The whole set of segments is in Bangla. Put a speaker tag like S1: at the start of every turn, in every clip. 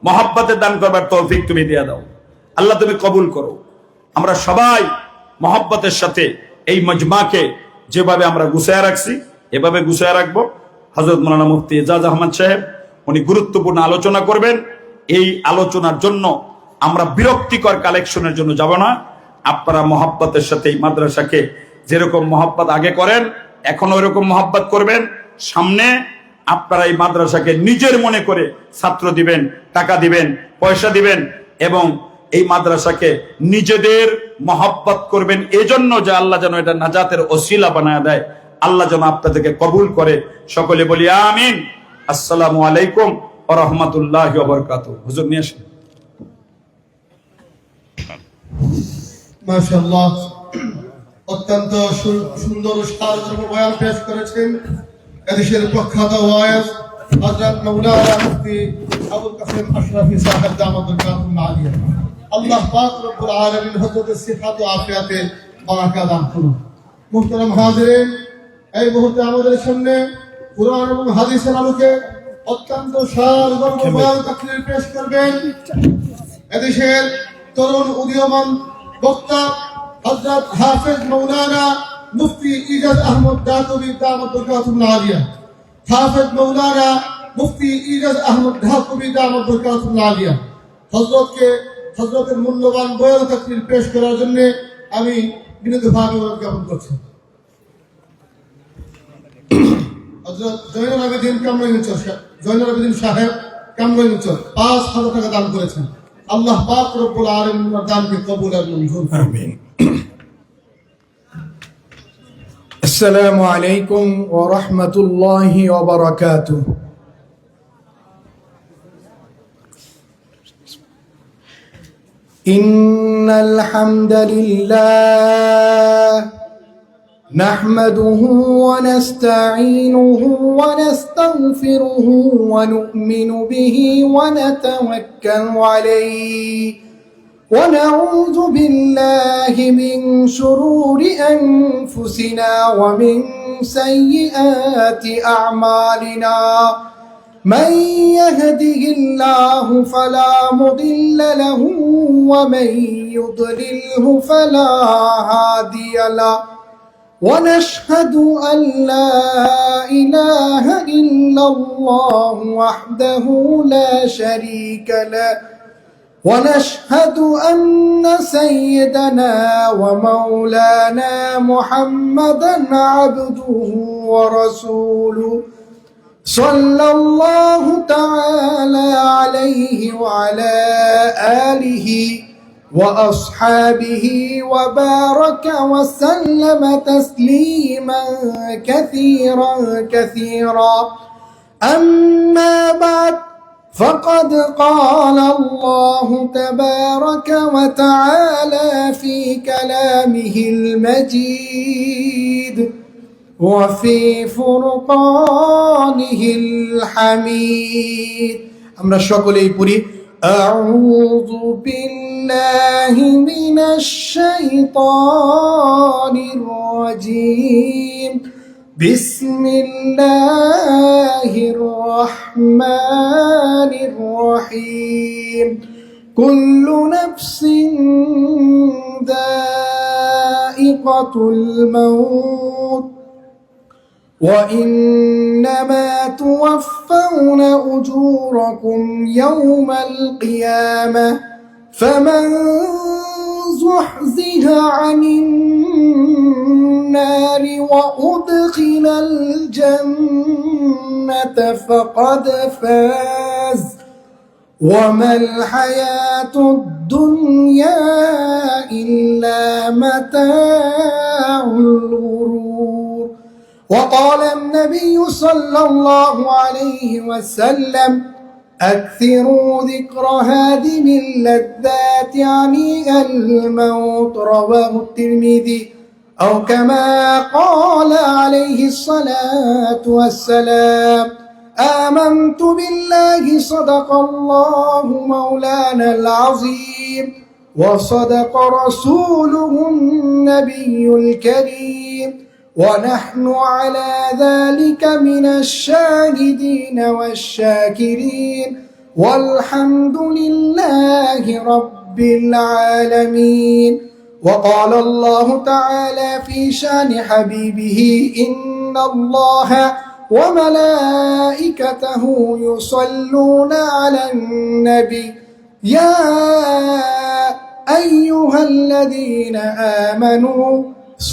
S1: মহব্বতের দান করবার তৌফিক তুমি দিয়ে দাও আল্লাহ, তুমি কবুল করো। আমরা সবাই মহব্বতের সাথে এই মজমাকে যেভাবে আমরা গুছায় রাখছি এভাবে গুছায় রাখবো। হযরত মাওলানা মুফতি এজাজ আহমদ সাহেব উনি গুরুত্বপূর্ণ আলোচনা করবেন। এই আলোচনার জন্য আমরা বিরক্তিকর কালেকশনের জন্য যাব না। আপনারা মহব্বতের সাথে এই মাদ্রাসাকে যেরকম মহব্বত আগে করেন এখন ওইরকম মহব্বত করবেন। সামনে আপনারা এই মাদ্রাসাকে নিজের মনে করে ছাত্র দিবেন, টাকা দিবেন, পয়সা দিবেন এবং এই মাদ্রাসাকে নিজেদের মহব্বত করবেন এজন্য যে আল্লাহ যেন এটা নাজাতের ওসিলা বানায় দেয়। আল্লাহ যেন আপনাদেরকে কবুল করে। সকলে বলি আমিন। আসসালামু আলাইকুম ওয়া রাহমাতুল্লাহি ওয়া বারাকাতুহু। হুজুর নিয়ে আসেন।
S2: মাশাআল্লাহ, অত্যন্ত সুন্দর সারমর্ম বয়ান পেশ করেছেন এদেশের প্রখ্যাত ওয়াইজ হযরত মাওলানা মুফতি আবুল কাসেম আশরাফি সাহেব দামাতুল কাতুল আলিয়া। আল্লাহ পাক রব্বুল আলামিন হযরতের সিহাত ও আফিয়াতে বারাকা দান করুন। মুহতারাম হাজিরিন, এই মুহূর্তে আমাদের সামনে কুরআন এবং হাদিসের আলোকে অত্যন্ত সারমর্ম বয়ান তাকরীর পেশ করবেন এদেশের তরুণ উদীয়মান বক্তা হযরত হাফেজ মাওলানা মুফতি ইজাজ আহমদ ঢাকুবি দামাতুল কাতুল আলিয়া। হাফেজ মাওলানা মুফতি ইজাজ আহমদ ঢাকুবি দামাতুল কাতুল আলিয়া হযরতের মূল্যবান বয়ান তাকরীর পেশ করার জন্য আমি বিনীতভাবে জ্ঞাপন করছি। হযরত জয়নুল আবেদিন সাহেব কামরাঙ্গীরচর ৫,০০০ টাকা দান করেছেন। আল্লাহ পাক রব্বুল আলামিন দানকে কবুল আর মঞ্জুর করুন।
S1: আমিন।
S3: السلام عليكم ورحمة الله وبركاته. إن الحمد لله نحمده ونستعينه ونستغفره ونؤمن به ونتوكل عليه ونعوذ بالله من شرور أنفسنا ومن سيئات أعمالنا. من يهده الله فلا مضل له ومن يضلله فلا هادي له. ونشهد أن لا إله إلا الله وحده لا شريك له. ونشهد أن سيدنا ومولانا محمدا عبده ورسوله صلى الله تعالى عليه وعلى آله وأصحابه وبارك وسلم تسليما كثيرا كثيرا. أما بعد، فقد قال الله تبارك وتعالى في كلامه المجيد وفي فرقانه الحميد. আমরা সকলেই পড়ি أعوذ بالله من الشيطان الرجيم. بسم الله الرحمن الرحيم. كل نفس ذائقة الموت وإنما توفون أجوركم يوم القيامة. فمن زحزح عن النار وأدخل الجنة فقد فاز وما الحياة الدنيا إلا متاع الغرور. وقال النبي صلى الله عليه وسلم أكثروا ذكر هادم اللذات يعني الموت. رواه الترمذي أو كما قال عليه الصلاة والسلام. آمنت بالله صدق الله مولانا العظيم وصدق رسوله النبي الكريم ونحن على ذلك من الشاهدين والشاكرين والحمد لله رب العالمين. وقال الله تعالى في شان حبيبه إن الله وملائكته يصلون على النبي يا أيها الذين آمنوا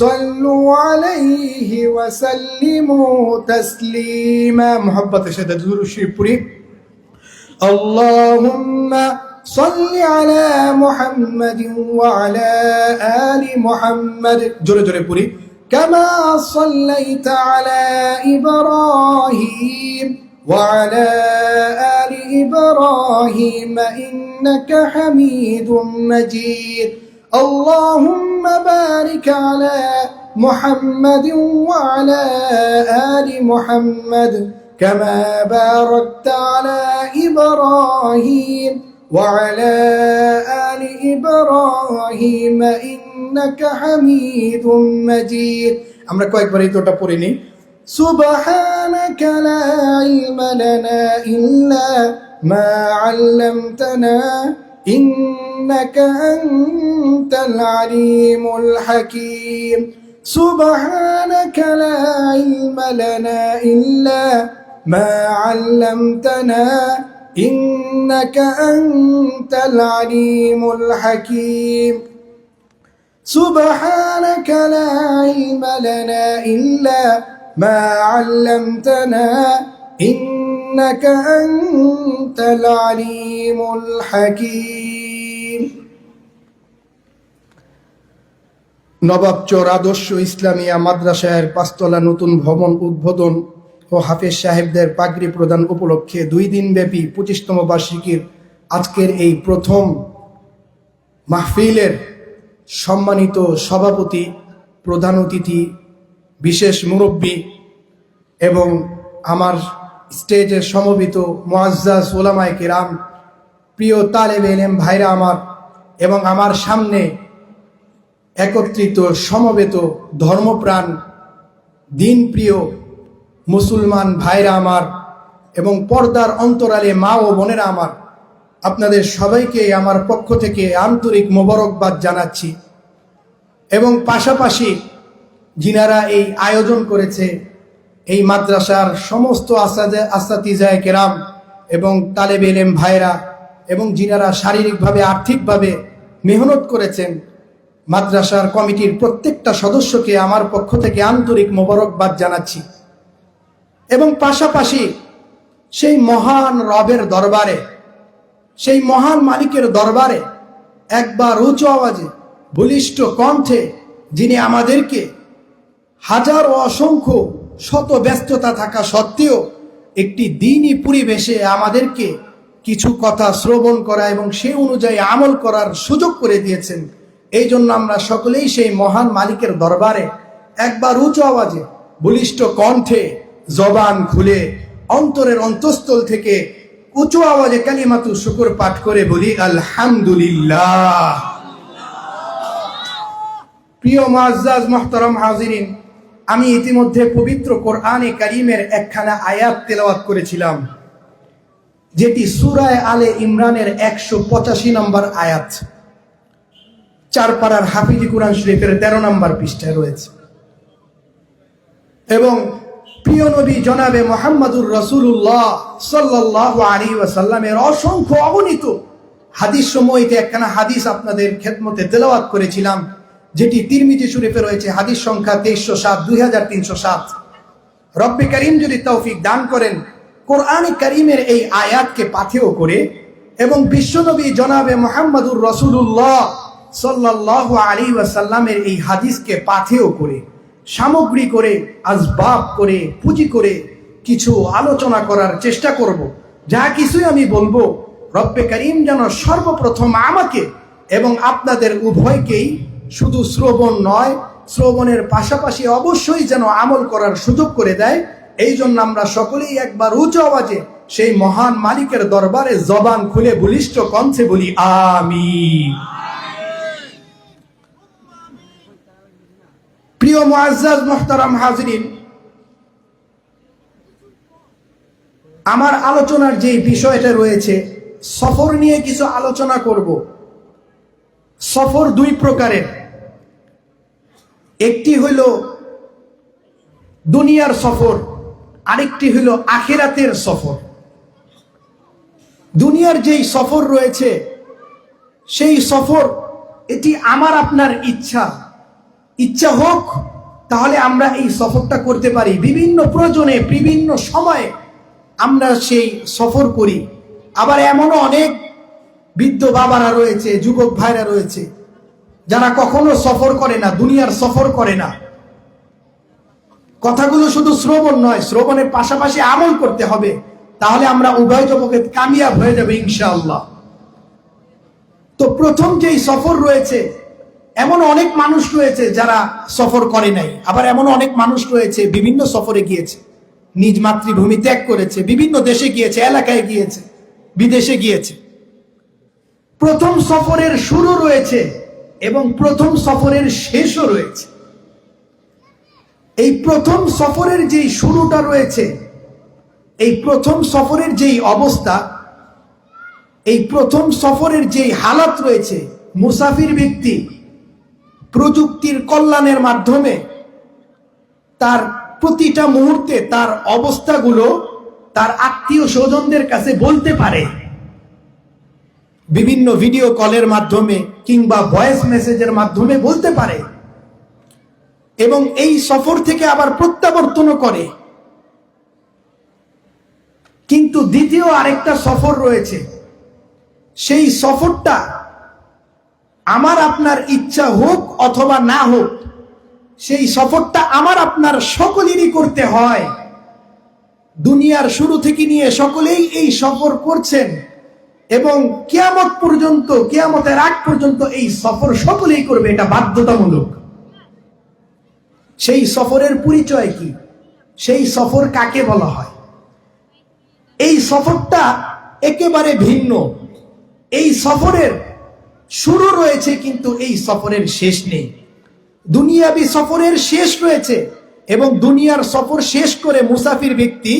S3: صلوا عليه وسلموا تسليما. محبة شدد الشريف. اللهم صل على محمد وعلى آل محمد جوري جوري بوري كما صليت على إبراهيم وعلى آل إبراهيم إنك حميد مجيد. اللهم بارك على محمد وعلى آل محمد كما باركت على إبراهيم وعلى آل إبراهيم إنك حميد مجيد. আমরা কয়েকবার এই দোটা পড়ে নিই। سبحانك لا علم لنا إلا ما علمتنا إنك أنت العليم الحكيم. سبحانك لا علم لنا إلا ما علمتنا إنك أنت العليم الحكيم. سبحانك لا علم لنا إلا ما علمتنا إنك أنت العليم الحكيم. নবাবচর আদর্শ ইসলামিয়া মাদ্রাসার ৫তলা নতুন ভবন উদ্বোধন ও হাফেজ সাহেবদের পাগড়ি প্রদান উপলক্ষে 2 দিনব্যাপী 25তম বার্ষিকীর আজকের এই প্রথম মাহফিলের সম্মানিত সভাপতি, প্রধান অতিথি, বিশেষ মুরব্বী এবং আমার স্টেজে সমবেত মুআজ্জাজ উলামায়ে কিরাম, প্রিয় তালেবে ইলম ভাইরা আমার, এবং আমার সামনে একত্রিত সমবেত ধর্মপ্রাণ দিনপ্রিয় মুসলমান ভাইরা আমার এবং পর্দার অন্তরালে মা ও বোনেরা আমার, আপনাদের সবাইকে আমার পক্ষ থেকে আন্তরিক মোবারকবাদ জানাচ্ছি। এবং পাশাপাশি যিনারা এই আয়োজন করেছে, এই মাদ্রাসার সমস্ত আসাতিজায়ে কেরাম এবং তালেবে ইলম ভাইরা, এবং যিনারা শারীরিকভাবে আর্থিকভাবে মেহনত করেছেন, মাদ্রাসার কমিটির প্রত্যেকটা সদস্যকে আমার পক্ষ থেকে আন্তরিক মোবারকবাদ জানাচ্ছি। এবং পাশাপাশি সেই মহান রবের দরবারে, সেই মহান মালিকের দরবারে একবার উঁচু আওয়াজে বলিষ্ঠ কণ্ঠে, যিনি আমাদেরকে হাজার ও অসংখ্য শত ব্যস্ততা থাকা সত্ত্বেও একটি দ্বীনি পরিবেশে আমাদেরকে কিছু কথা শ্রবণ করা এবং সেই অনুযায়ী আমল করার সুযোগ করে দিয়েছেন। এই জন্য আমরা সকলেই সেই মহান মালিকের দরবারে একবার উঁচু আওয়াজে বলিষ্ঠ কণ্ঠে জবান খুলে অন্তরের অন্তঃস্থল থেকে উঁচু আওয়াজে কালিমাতু শুকর পাঠ করে বলি আলহামদুলিল্লাহ। প্রিয় মুআজ্জাজ মুহতারাম হাজিরিন, আমি ইতিমধ্যে পবিত্র কোরআনে কারীমের একখানা আয়াত তেলাওয়াত করেছিলাম, যেটি সূরা আলে ইমরানের 185 নম্বর আয়াত, চারপাড়ার হাফিজি কুরআন শরীফের 13 নম্বর পৃষ্ঠায় রয়েছে। এবং প্রিয় নবী জনাবে মুহাম্মদুর রাসূলুল্লাহ সাল্লাল্লাহু আলাইহি ওয়াসাল্লামের অসংখ্য অগণিত হাদিস সমূহতে একখানা হাদিস আপনাদের খেদমতে তেলাওয়াত করেছিলাম, যেটি তিরমিজি শরীফে রয়েছে, হাদিস সংখ্যা 2307, 2307। রব্বে কারীম যদি তৌফিক দান করেন, কোরআনে কারীমের এই আয়াতকে পাথেয় করে এবং বিশ্বনবী জনাবে মুহাম্মদুর রাসূলুল্লাহ সাল্লাল্লাহু আলাইহি ওয়াসাল্লামের এই হাদিসকে পাথেয় করে, সামগ্রী করে, আসবাব করে, পুঁজি করে কিছু আলোচনা করার চেষ্টা করব। যা কিছুই আমি বলবো, রব্বে কারীম যেন সর্বপ্রথম আমাকে এবং আপনাদের উভয়কেই শুধু শ্রবণ নয়, শ্রবণের পাশাপাশি অবশ্যই যেন আমল করার সুযোগ করে দেয়। এই জন্য আমরা সকলেই একবার উচ্চ আওয়াজে সেই মহান মালিকের দরবারে জবান খুলে বলিষ্ঠ কণ্ঠে বলি আমিন। প্রিয় মুআজ্জাজ মুহতারাম হাজিরিন, আমার আলোচনার যে বিষয়টা রয়েছে, সফর নিয়ে কিছু আলোচনা করব। সফর দুই প্রকারের, একটি হইল দুনিয়ার সফর, আরেকটি হইল আখিরাতের সফর। দুনিয়ার যেই সফর রয়েছে সেই সফর, এটি আমার আপনার ইচ্ছা হোক তাহলে আমরা এই সফরটা করতে পারি। বিভিন্ন প্রয়োজনে বিভিন্ন সময়ে আমরা সেই সফর করি। আবার এমনও অনেক বৃদ্ধ বাবারা রয়েছে, যুবক ভাইরা রয়েছে যারা কখনো সফর করে না, দুনিয়ার সফর করে না। কথাগুলো শুধু শ্রবণ নয়, শ্রবণের পাশাপাশি আমল করতে হবে, তাহলে আমরা উভয় জগতে কামিয়াব হয়ে যাবে ইনশাআল্লাহ। তো প্রথম যেই সফর রয়েছে, এমন অনেক মানুষ রয়েছে যারা সফর করে নাই, আবার এমন অনেক মানুষ রয়েছে বিভিন্ন সফরে গিয়েছে, নিজ মাতৃভূমি ত্যাগ করেছে, বিভিন্ন দেশে গিয়েছে, এলাকায় গিয়েছে, বিদেশে গিয়েছে। প্রথম সফরের শুরু রয়েছে এবং প্রথম সফরের শেষও রয়েছে। এই প্রথম সফরের যেই শুরুটা রয়েছে, এই প্রথম সফরের যেই অবস্থা, এই প্রথম সফরের যেই হালাত রয়েছে, মুসাফির ব্যক্তি প্রযুক্তির কল্যাণের মাধ্যমে তার প্রতিটা মুহূর্তে তার অবস্থাগুলো তার আত্মীয় স্বজনদের কাছে বলতে পারে, বিভিন্ন ভিডিও কলের মাধ্যমে কিংবা ভয়েস মেসেজের মাধ্যমে বলতে পারে, এবং এই সফর থেকে আবার প্রত্যাবর্তনও করে। কিন্তু দ্বিতীয় আরেকটা সফর রয়েছে, সেই সফরটা আমার আপনার ইচ্ছা হোক অথবা না হোক, সেই সফরটা আমার আপনার সকলেরই করতে হয়। দুনিয়ার শুরু থেকে নিয়ে সকলেই এই সফর করছেন এবং কিয়ামত পর্যন্ত, কিয়ামতের আগ পর্যন্ত এই সফর সকলেই করবে, এটা বাধ্যতামূলক। সেই সফরের পরিচয় কি? সেই সফর কাকে বলা হয়? এই সফরটা একেবারে ভিন্ন। এই সফরের শুরু রয়েছে কিন্তু এই সফরের শেষ নেই। দুনিয়াবি সফরের শেষ রয়েছে এবং দুনিয়ার সফর শেষ করে মুসাফির ব্যক্তি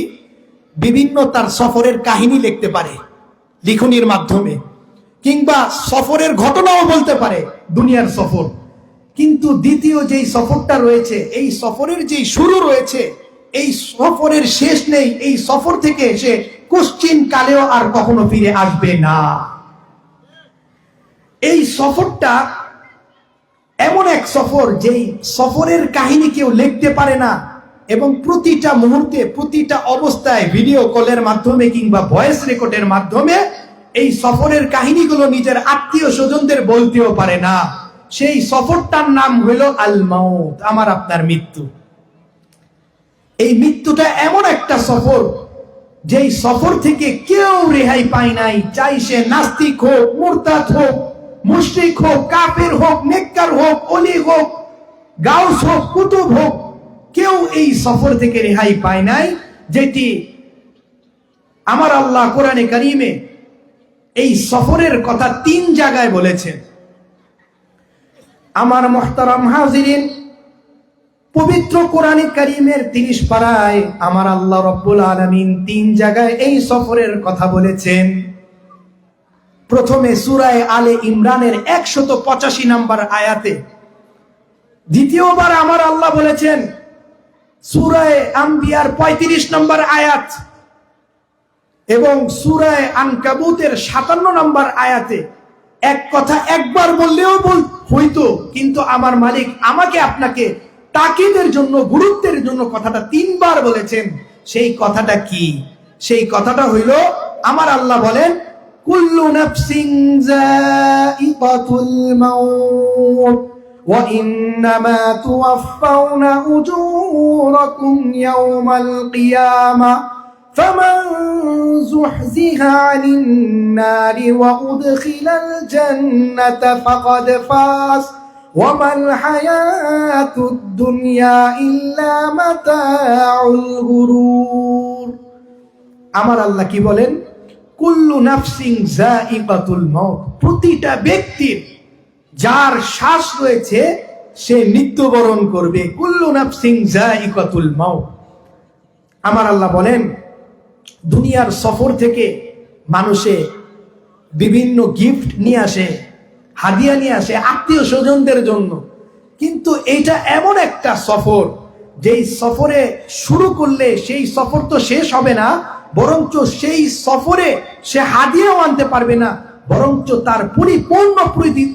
S3: বিভিন্ন তার সফরের কাহিনী লিখতে পারে লিখনির মাধ্যমে, কিংবা সফরের ঘটনাও বলতে পারে দুনিয়ার সফর। কিন্তু দ্বিতীয় যেই সফরটা রয়েছে, এই সফরের যেই শুরু রয়েছে, এই সফরের শেষ নেই। এই সফর থেকে সে কোশ্চিন কালেও আর কখনো ফিরে আসবে না। এই সফরটা এমন এক সফর, যেই সফরের কাহিনী কেউ লিখতে পারে না এবং প্রতিটা মুহূর্তে প্রতিটা অবস্থায় ভিডিও কলের মাধ্যমে কিংবা ভয়েস রেকর্ডের মাধ্যমে এই সফরের কাহিনীগুলো নিজের আত্মীয় স্বজনদের বলতেও পারে না। সেই সফরটার নাম হলো আল মাউত, আমার আপনার মৃত্যু। এই মৃত্যুটা এমন একটা সফর, যেই সফর থেকে কেউ রেহাই পায় নাই, চাই সে নাস্তিক হোক, মুরতাদ হোক, মুশরিক হোক, কাফের হোক, নেককার হোক, ওলি হোক, গাউস হোক, কুতুব হোক, কেউ এই সফর থেকে রেহাই পায় নাই। যেটি আমার আল্লাহ কোরআনে কারিমে এই সফরের কথা 3 জায়গায় বলেছেন। আমার মুহতারাম হাজিরিন, পবিত্র কোরআনে কারিমের 30 পারায় আমার আল্লাহ রব্বুল আলামিন 3 জায়গায় এই সফরের কথা বলেছেন। প্রথমে সূরা আলে ইমরানের 185 নম্বর আয়াতে, দ্বিতীয়বার আমার আল্লাহ বলেছেন সূরা আম্বিয়ার 35 নম্বর আয়াত, এবং সূরা আনকাবুতের 57 নম্বর আয়াতে। এক কথা একবার বললেও হইতো, কিন্তু আমার মালিক আমাকে আপনাকে তাকিদের জন্য, গুরুত্বের জন্য কথাটা 3 বার বলেছেন। সেই কথাটা কি? সেই কথাটা হইল, আমার আল্লাহ বলেন, কুল্লু নাফসিন যায়িকাতুল মাউত ওয়া ইন্নামা তুওয়াফাউনা উজুরাকুম ইয়াওমাল কিয়ামাহ ফামান যুহজিহা আনিন নারি ওয়া উদখিলাল জান্নাতা ফাকাদ ফাজ ওয়া মাল হায়াতুদ দুনিয়া ইল্লা মাতাউল গুরুর। আমার আল্লাহ কি বলেন? কুল্লু নাফসিন যায়িকাতুল মাউত, প্রতিটা ব্যক্তির যার শ্বাস রয়েছে সে মৃত্যুবরণ করবে। কুল্লু নাফসিন যায়িকাতুল মাউত। আমার আল্লাহ বলেন, দুনিয়ার সফর থেকে মানুষে বিভিন্ন গিফট নিয়ে আসে, হাদিয়া নিয়ে আসে আত্মীয় স্বজনদের জন্য। কিন্তু এটা এমন একটা সফর, যেই সফরে শুরু করলে সেই সফর তো শেষ হবে না, বরঞ্চ সেই সফরে সে হাদিয়াও আনতে পারবে না, বরঞ্চ তার পরিপূর্ণ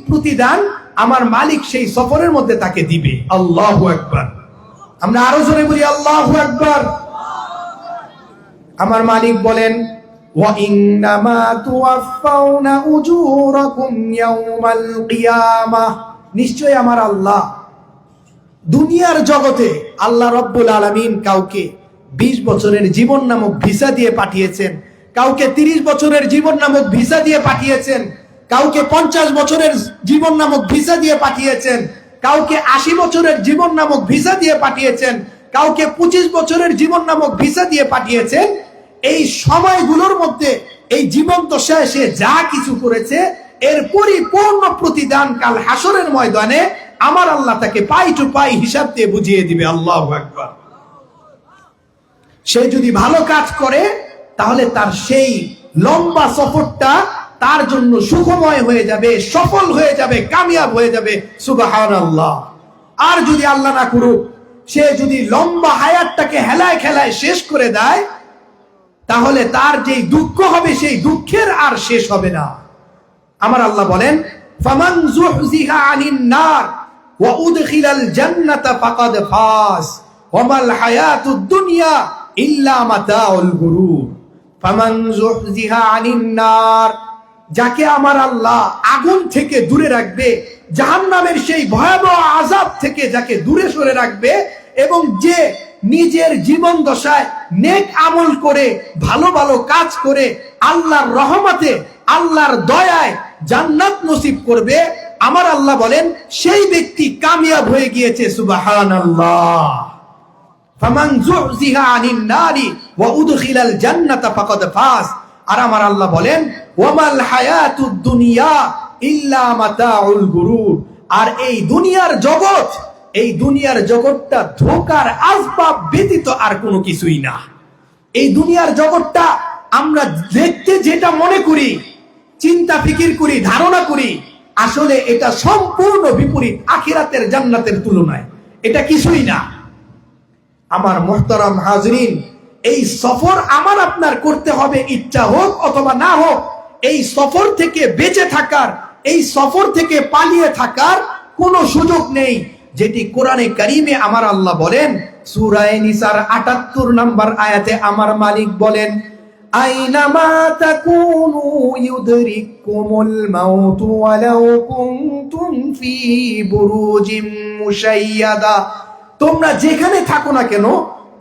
S3: প্রতিদান আমার মালিক সেই সফরের মধ্যে তাকে দিবে। আল্লাহু আকবার। আমরা আরো জোরে বলি আল্লাহু আকবার। আমার মালিক বলেন, ওয়া ইন্নামা তুওয়াফাউনা উজুরাকুম ইয়াউমাল কিয়ামাহ, নিশ্চয় আমার আল্লাহ দুনিয়ার জগতে আল্লাহ রব্বুল আলামিন কাউকে 20 বছরের জীবন নামক ভিসা দিয়ে পাঠিয়েছেন, কাউকে 30 বছরের জীবন নামক ভিসা দিয়ে পাঠিয়েছেন, কাউকে 50 বছরের জীবন নামক ভিসা দিয়ে পাঠিয়েছেন, কাউকে 80 বছরের জীবন নামক ভিসা দিয়ে পাঠিয়েছেন, কাউকে 25 বছরের জীবন নামক ভিসা দিয়ে পাঠিয়েছেন। এই সময়গুলোর মধ্যে এই জীবন দশায় সে যা কিছু করেছে এর পরিপূর্ণ প্রতিদান কাল হাসরের ময়দানে আমার আল্লাহ তাকে পাই টু পাই হিসাব দিয়ে বুঝিয়ে দিবে। আল্লাহু আকবার। সে যদি ভালো কাজ করে তাহলে তার সেই লম্বা সফরটা তার জন্য সুখময় হয়ে যাবে, সফল হয়ে যাবে, কামিয়াব হয়ে যাবে। সুবহানাল্লাহ। আর যদি আল্লাহ না করুক, সে যদি লম্বা হায়াতটাকে হেলায় খেলায় শেষ করে দেয়, তাহলে তার যেই দুঃখ হবে সেই দুঃখের আর শেষ হবে না। আমার আল্লাহ বলেন, ফামান যুহজিহা আনিন নার ওয়া উদখিলাল জান্নাতা ফাকাদ ফাজ ওয়া মাল হায়াতুদ দুনিয়া ইল্লা মাতাউল গুরুর। ফামান যুহজিহা আনিন নার, যাকে আমার আল্লাহ আগুন থেকে দূরে রাখবে, জাহান্নামের সেই ভয়াবহ আযাব থেকে যাকে দূরে সরে রাখবে, এবং যে নিজের জীবন দশায় নেক আমল করে ভালো ভালো কাজ করে আল্লাহর রহমতে আল্লাহর দয়ায় জান্নাত নসিব করবে, আমার আল্লাহ বলেন সেই ব্যক্তি কামিয়াব হয়ে গিয়েছে। সুবহানাল্লাহ। ফামান যুহজিহা আনিন নারি ওয়া উদখিলাল জান্নাতা ফাকাদ ফাজ। আর আমার আল্লাহ বলেন, ওয়ামাল হায়াতুদ দুনিয়া ইল্লা মাতাউল গুরুর। আর এই দুনিয়ার জগৎ, এই দুনিয়ার জগৎটা ধোঁকার আসবাব ব্যতীত আর কোনো কিছুই না। এই দুনিয়ার জগৎটা আমরা দেখতে যেটা মনে করি, চিন্তা ফিকির করি, ধারণা করি, আসলে এটা সম্পূর্ণ বিপরীত আখিরাতের জান্নাতের তুলনায়। এটা কিছুই না। আমার মুহতারাম হাজরিন, এই সফর আমার আপনার করতে হবে, ইচ্ছা হোক অথবা না হোক। এই সফর থেকে বেঁচে থাকার, এই সফর থেকে পালিয়ে থাকার কোনো সুযোগ নেই, যেটি কোরআনে কারিমে আমার আল্লাহ বলেন। সূরা নিসার ৭৮ নম্বর আয়াতে আমার মালিক বলেন, আইনামা তাকুনু ইউদরিকুমুল মাউতু ওয়ালাউ কুনতুম ফি বুরুজিম মুশাইয়াদা। তোমরা যেখানে থাকো না কেন,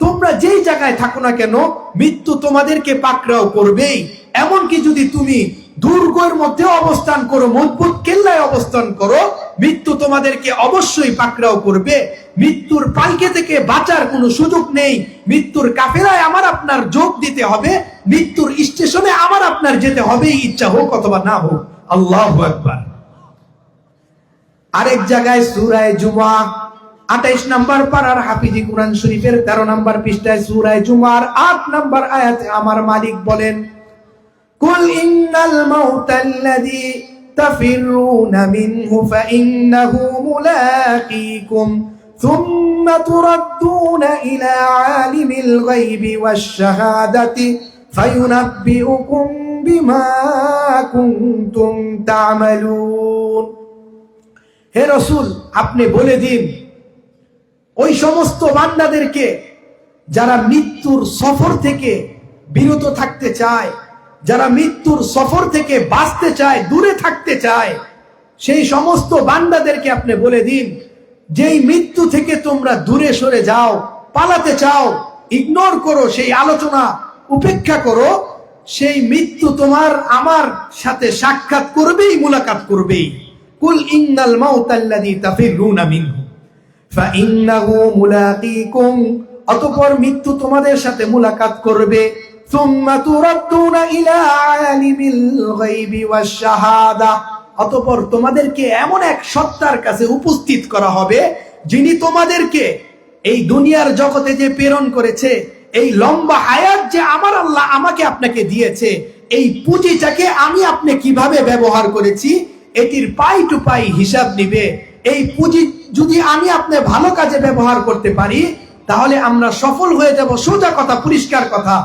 S3: তোমরা যেই জায়গায় থাকো না কেন, মৃত্যু তোমাদেরকে পাকড়াও করবেই। এমনকি যদি তুমি দুর্গের মধ্যে অবস্থান করো, মজবুত কেল্লায় অবস্থান করো, মৃত্যু তোমাদেরকে অবশ্যই পাকড়াও করবে। মৃত্যুর পালকে থেকে বাঁচার কোনো সুযোগ নেই। মৃত্যুর কাফেলায় আমার আপনার যোগ দিতে হবে, মৃত্যুর স্টেশনে আমার আপনার যেতে হবে, ইচ্ছা হোক অথবা না হোক। আল্লাহু আকবার। আরেক জায়গায় সূরা জুমা ২৮ নম্বর পারার হাফিজি কুরআন শরীফের ১৩ নম্বর পৃষ্ঠায় সূরা জুমার ৮ নম্বর আয়াতে আমার মালিক বলেন, কুল ইন্নাল মাউতাল্লাযী তাফিরুনা মিনহু ফাইন্নাহু মুলাকীকুম সুম্মা তুরাদ্দুনা ইলা আলিমিল গায়বি ওয়াশ শাহাদাতি ফায়ুনাব্বিউকুম বিমা কুনতুম তা'মালুন। হে রাসূল, আপনি বলে দিন ওই সমস্ত বান্দাদেরকে যারা মৃত্যুর সফর থেকে বিরত থাকতে চায়, যারা মৃত্যুর সফর থেকে বাঁচতে চায়, দূরে থাকতে চায়, সেই সমস্ত বান্দাদেরকে আপনি বলে দিন, যেই মৃত্যু থেকে তোমরা দূরে সরে যাও, পালাতে চাও, ইগনোর করো, সেই আলোচনা উপেক্ষা করো, সেই মৃত্যু তোমার আমার সাথে সাক্ষাৎ করবেই, মুলাকাত করবেই। কুল ইন্নাল মাউতাল্লাযী তাফিরুনা মিনহু ফাইন্নাহু মুলাকীকুম, অতঃপর মৃত্যু তোমাদের সাথে মুলাকাত করবে। সুম্মা তুরাদ্দুনা ইলা আলিমিল গায়বি ওয়াশ শাহাদা, অতঃপর তোমাদেরকে এমন এক সত্তার কাছে উপস্থিত করা হবে যিনি তোমাদেরকে এই দুনিয়ার জগতে যে প্রেরণ করেছে, এই লম্বা হায়াত যে আমার আল্লাহ আমাকে আপনাকে দিয়েছে, এই পুঁজিটাকে আমি আপনি কিভাবে ব্যবহার করেছি এটির পাই টু পাই হিসাব নিবে। এই পুঁজি যদি আমি আপনি ভালো কাজে ব্যবহার করতে পারি তাহলে আমরা সফল হয়ে যাব, সোজা কথা, পরিষ্কার কথা।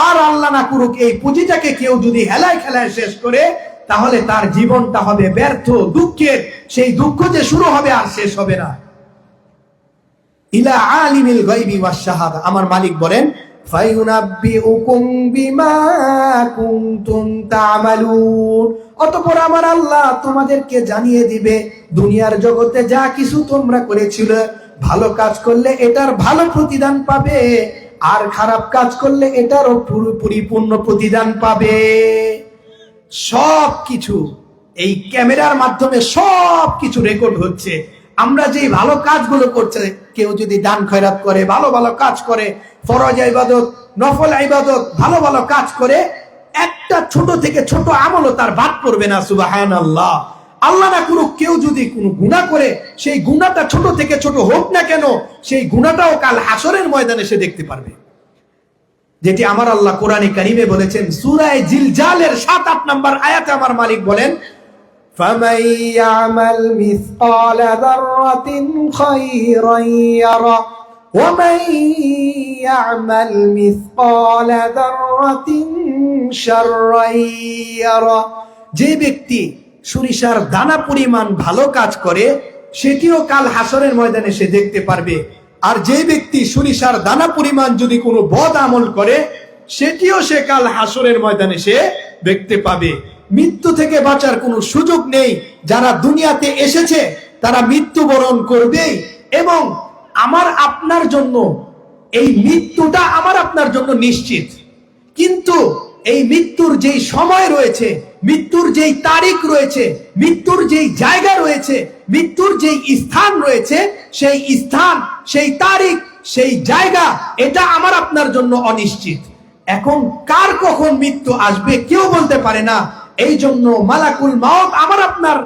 S3: আর আল্লাহ না করুক এই পুঁজিটাকে কেউ যদি হেলায় খেলায় শেষ করে তাহলে তার জীবনটা হবে ব্যর্থ, দুঃখের। সেই দুঃখ যে শুরু হবে আর শেষ হবে না। ইলা আলিমিল গায়বি ওয়াশ শাহাদা, আমার মালিক বলেন ফায়ুনাব্বিউকুম বিমা কুনতুম তা'মালুন, অতঃপর আমার আল্লাহ তোমাদেরকে জানিয়ে দিবে দুনিয়ার জগতে যা কিছু তোমরা করেছিলে। ভালো কাজ করলে এটার ভালো প্রতিদান পাবে, আর খারাপ কাজ করলে এটারও পরিপূর্ণ প্রতিদান পাবে। সব কিছু এই ক্যামেরার মাধ্যমে সব কিছু রেকর্ড হচ্ছে। আমরা যে ভালো কাজগুলো করছে, কেউ যদি দান খয়রাত করে, ভালো ভালো কাজ করে, ফরজ ইবাদত, নফল ইবাদত, ভালো ভালো কাজ করে, একটা ছোট থেকে ছোট আমলও তার বাদ পড়বে না। সুবহানাল্লাহ। আল্লাহ না করুক কেউ যদি কোনো গুনাহ করে, সেই গুনাহটা ছোট থেকে ছোট হোক না কেন, সেই গুনাহটাও কাল হাসরের ময়দানে সে দেখতে পারবে। যেটি আমার আল্লাহ কোরআনে কারিমে বলেছেন সূরা জিলজালের 7-8 নম্বর আয়াতে আমার মালিক বলেন فَمَن يَعْمَلْ مِثْقَالَ ذَرَّةٍ خَيْرًا يَرَهُ وَمَن يَعْمَلْ مِثْقَالَ ذَرَّةٍ شَرًّا يَرَهُ, যে ব্যক্তি সরিষার দানা পরিমাণ ভালো কাজ করে সেটিও কাল হাসরের ময়দানে সে দেখতে পারবে। আর যে ব্যক্তি সরিষার দানা পরিমাণ যদি কোনো বদ আমল করে সেটিও সে কাল হাসরের ময়দানে সে দেখতে পাবে। মৃত্যু থেকে বাঁচার কোনো সুযোগ নেই। যারা দুনিয়াতে এসেছে তারা মৃত্যুবরণ করবেই, এবং আমার আপনার জন্য এই মৃত্যুটা আমার আপনার জন্য নিশ্চিত। কিন্তু এই মৃত্যুর যেই সময় রয়েছে, মৃত্যুর যেই তারিখ রয়েছে, মৃত্যুর যেই জায়গা রয়েছে, মৃত্যুর যেই স্থান রয়েছে, সেই স্থান, সেই তারিখ, সেই জায়গা এটা আমার আপনার জন্য অনিশ্চিত। এখন কার কখন মৃত্যু আসবে কেউ বলতে পারে না। এই জন্য মালাকুল মাউত আমার আপনার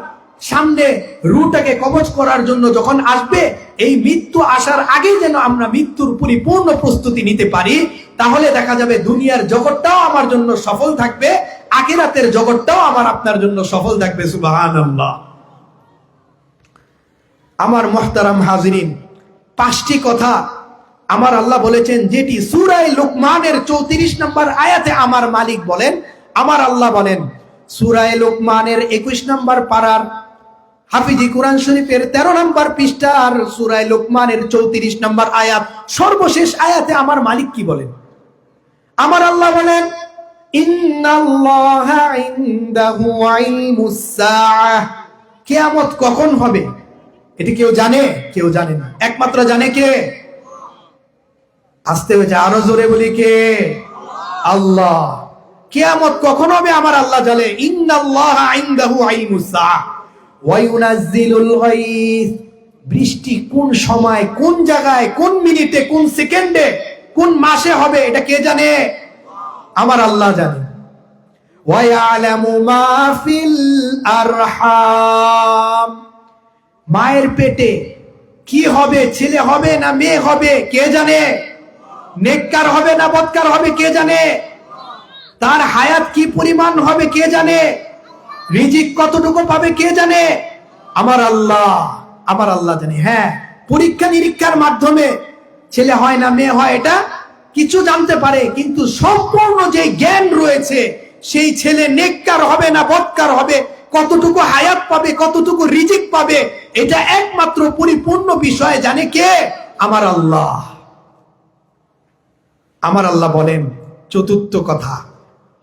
S3: সামনে রূহটাকে কবজ করার জন্য যখন আসবে, এই মৃত্যু আসার আগে যেন আমরা মৃত্যুর পরিপূর্ণ প্রস্তুতি নিতে পারি, তাহলে দেখা যাবে দুনিয়ার জগৎটাও আমার জন্য সফল থাকবে, আখিরাতের জগৎটাও আমার আপনার জন্য সফল থাকবে। সুবহানাল্লাহ। আমার মুহতারাম হাজিরিন, 5টি কথা আমার আল্লাহ বলেছেন, যেটি সূরা লুকমানের 34 নম্বর আয়াতে আমার মালিক বলেন, আমার আল্লাহ বলেন সূরা লুকমানের 21 নম্বর পারার হাফিজি কোরআন শরীফের 13 নম্বর পৃষ্ঠা আর সূরা লুকমানের 34 নম্বর আয়াত, সর্বশেষ আয়াতে আমার মালিক কি বলেন? আমার আল্লাহ বলেন ইন্নাল্লাহা ইনদাহু ইলমুস সাআহ, কিয়ামত কখন হবে এটি কেউ জানে? কেউ জানে না। একমাত্র জানে কে? আসতে হয়েছে, আরো জোরে বলি কে? আল্লাহ। কিয়ামত কখন হবে আমার আল্লাহ জানে। ইন্নাল্লাহা ইনদাহু ইলমুস সাআহ ওয়া ইউনাজ্জিলুল গায়থ, বৃষ্টি কোন সময়, কোন জায়গায়, কোন মিনিটে, কোন সেকেন্ডে, কোন মাসে হবে এটা কে জানে? আমার আল্লাহ জানে। ওয়া ইয়ালামু মা ফিল আরহাম, মায়ের পেটে কি হবে, ছেলে হবে না মেয়ে হবে কে জানে? নেককার হবে না বদকার হবে কে জানে? তার হায়াত কি পরিমাণ হবে কে জানে? রিজিক কতটুকু পাবে কে জানে? আমার আল্লাহ। আমার আল্লাহ জানে। হ্যাঁ, পরীক্ষা নিরীক্ষার মাধ্যমে ছেলে হয় না মেয়ে হয় এটা কিছু জানতে পারে, কিন্তু সম্পূর্ণ যে জ্ঞান রয়েছে, সেই ছেলে নেককার হবে না বদকার হবে, কতটুকু হায়াত পাবে, কতটুকু রিজিক পাবে, এটা একমাত্র পরিপূর্ণ বিষয় জানে কে? আমার আল্লাহ। আমার আল্লাহ বলেন 4র্থ কথা,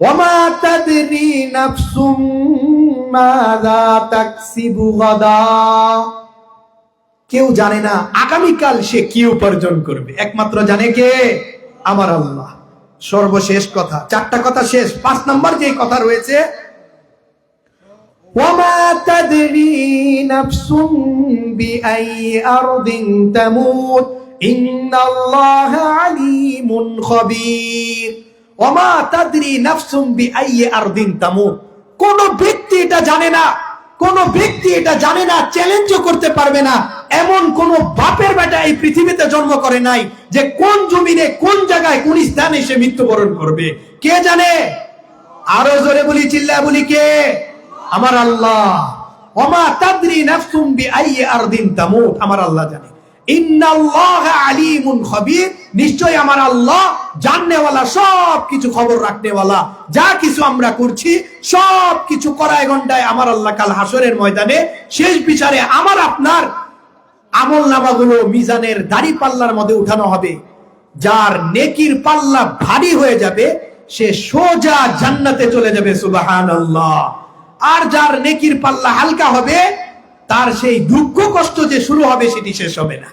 S3: ওয়ামা তাদরি নাফসুম মাযা তাকসিবু গাদা, কেউ জানে না আগামীকাল সে কি উপার্জন করবে, একমাত্র জানে কে? আমার আল্লাহ। সর্বশেষ কথা, 4টা কথা শেষ, 5 নম্বর যে কথা রয়েছে, ওয়ামা তাদরি নাফসুম বিআই আরদিন তামুত ইন্নাল্লাহা আলিমুন খাবীর। ওয়ামা তাদরি নাফসুম বিআই আরদিন তামুত, কোন ব্যক্তি এটা জানে না, কোন ব্যক্তি এটা জানে না, চ্যালেঞ্জও করতে পারবে না, এমন কোন বাপের বেটা এই পৃথিবীতে জন্ম করে নাই যে কোন জমিনে কোন জায়গায় কোন স্থানে সে মৃত্যুবরণ করবে। কে জানে? আরো জোরে বলি, চিল্লা বলি, কে? আমার আল্লাহ। ওমা তাদরি নাফসুম বিআইয়ি আরদিন তামুত, আমার আল্লাহ জানে। ইন্নাল্লাহা আলিমুন খবীর, নিশ্চয় আমার আল্লাহ জাননেওয়ালা, সব কিছু খবর রাখনেওয়ালা। যা কিছু আমরা করছি সব কিছু করায় ঘন্টায় আমার আল্লাহ কাল হাসরের ময়দানে শেষ বিচারে আমার আপনার আমল নামাগুলো মিজানের দাড়ি পাল্লার মধ্যে উঠানো হবে। যার নেকির পাল্লা ভারী হয়ে যাবে সে সোজা জান্নাতে চলে যাবে, সুবহানাল্লাহ। আর যার নেকির পাল্লা হালকা হবে তার সেই দুঃখ কষ্ট যে শুরু হবে সেটি শেষ হবে না।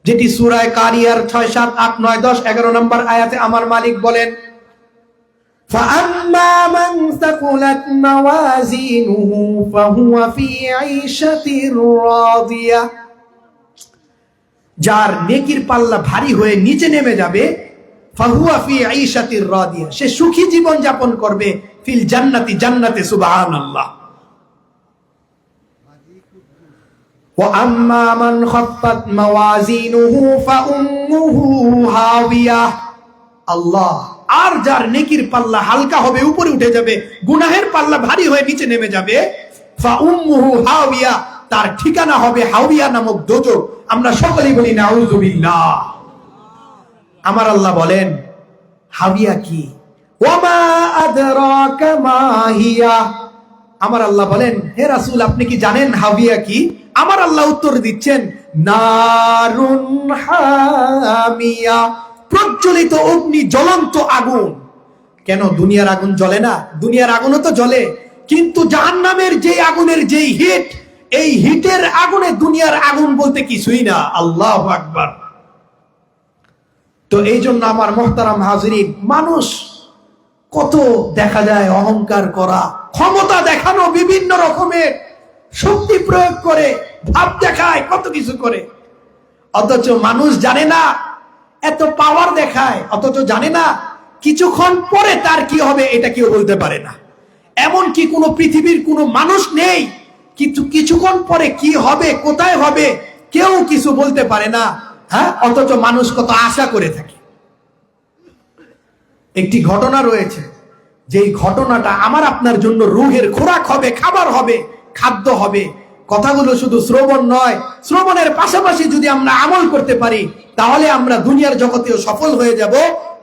S3: যেটি সূরা কারিয়ার 6, 7, 8, 9, 10, 11 নম্বর আয়াতে আমার মালিক বলেন, فَأَمَّا مَنْ ثَقُلَتْ مَوَازِينُهُ فَهُوَ فِي عِيشَةٍ رَاضِيَةٍ। যার নেকির পাল্লা ভারী হয়ে নিচে নেমে যাবে, ফাহুয়া ফি আইশাতির রাদিয়া, সে সুখী জীবন যাপন করবে, ফিল জান্নাতি, জান্নাতে, সুবহানাল্লাহ। ওয়া আম্মা মান খাফফাত মাওয়াজিনুহু ফাউম্মুহু হাওিয়া, আল্লাহ। আর যার নেকির পাল্লা হালকা হবে, উপরে উঠে যাবে, গুনাহের পাল্লা ভারী হয়ে নিচে নেমে যাবে, ফাউম্মুহু হাওিয়া, তার ঠিকানা হবে হাওিয়া নামক দোজখ। আমরা সকলেই বলি নাউযুবিল্লাহ। আমার আল্লাহ বলেন হাওিয়া কি? ওয়ামা আদরাকা মা হিয়া। আমার আল্লাহ বলেন, হে রাসূল আপনি কি জানেন হাওিয়া কি? আমার আল্লাহ উত্তর দিচ্ছেন, নারুন হামিয়া, প্রজ্বলিত অগ্নি, জ্বলন্ত আগুন। কেন দুনিয়ার আগুন জ্বলে না? দুনিয়ার আগুনও তো জ্বলে, কিন্তু জাহান্নামের যে আগুনের যেই হিট, এই হিটের আগুনে দুনিয়ার আগুন বলতে কিছুই না। আল্লাহু আকবার। তো এই জন্য আমার মুহতারাম হাজিরিন, মানুষ কত দেখা যায় অহংকার করা, ক্ষমতা দেখানো, বিভিন্ন রকমের শক্তি প্রয়োগ করে, ভাব দেখায়, কত কিছু করে, অথচ মানুষ জানে না এত পাওয়ার দেখায়, অথচ জানে না কিছুক্ষণ পরে তার কি হবে এটা কেউ বলতে পারে না। এমন কি কোনো পৃথিবীর কোনো মানুষ নেই কিন্তু কিছুক্ষণ পরে কি হবে, কোথায় হবে, কেউ কিছু বলতে পারে না। হ্যাঁ, অথচ মানুষ কত আশা করে থাকে। একটি ঘটনা রয়েছে, যেই ঘটনাটা আমার আপনার জন্য রূহের খোরাক হবে, খাবার হবে, খাদ্য হবে। কথাগুলো শুধু শ্রবণ নয়, শ্রবণের পাশাপাশি যদি আমরা আমল করতে পারি তাহলে আমরা দুনিয়ার জগতেও সফল হয়ে যাব,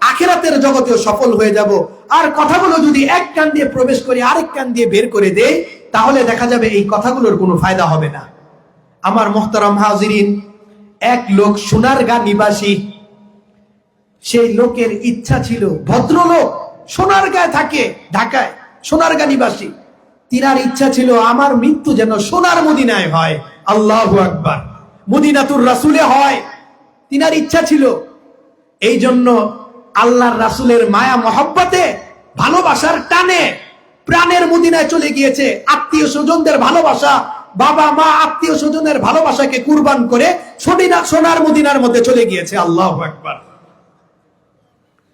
S3: আখিরাতের জগতেও সফল হয়ে যাব। আর কথাগুলো যদি এক কান দিয়ে প্রবেশ করে আরেক কান দিয়ে বের করে দেই তাহলে দেখা যাবে এই কথাগুলোর কোনো ফায়দা হবে না। আমার মুহতারাম হাজিরিন, এক লোক সোনারগাঁ নিবাসী, সেই লোকের ইচ্ছা ছিল, ভদ্রলোক, সোনারগাঁয়ে থাকে, ঢাকায়, সোনারগাঁ নিবাসী। তিনার ইচ্ছা ছিল আমার মৃত্যু যেন সোনার মদিনায় হয়। আল্লাহু আকবার। মদিনাতুর রাসূলে হয়, তিনার ইচ্ছা ছিল। এই জন্য আল্লাহর রাসূলের মায়া মহব্বতে, ভালোবাসার টানে প্রাণের মদিনায় চলে গিয়েছে। আত্মীয় স্বজনদের ভালোবাসা, বাবা মা আত্মীয় স্বজনের ভালোবাসাকে কুরবান করে সোনার মদিনার মধ্যে চলে গিয়েছে। আল্লাহু আকবার।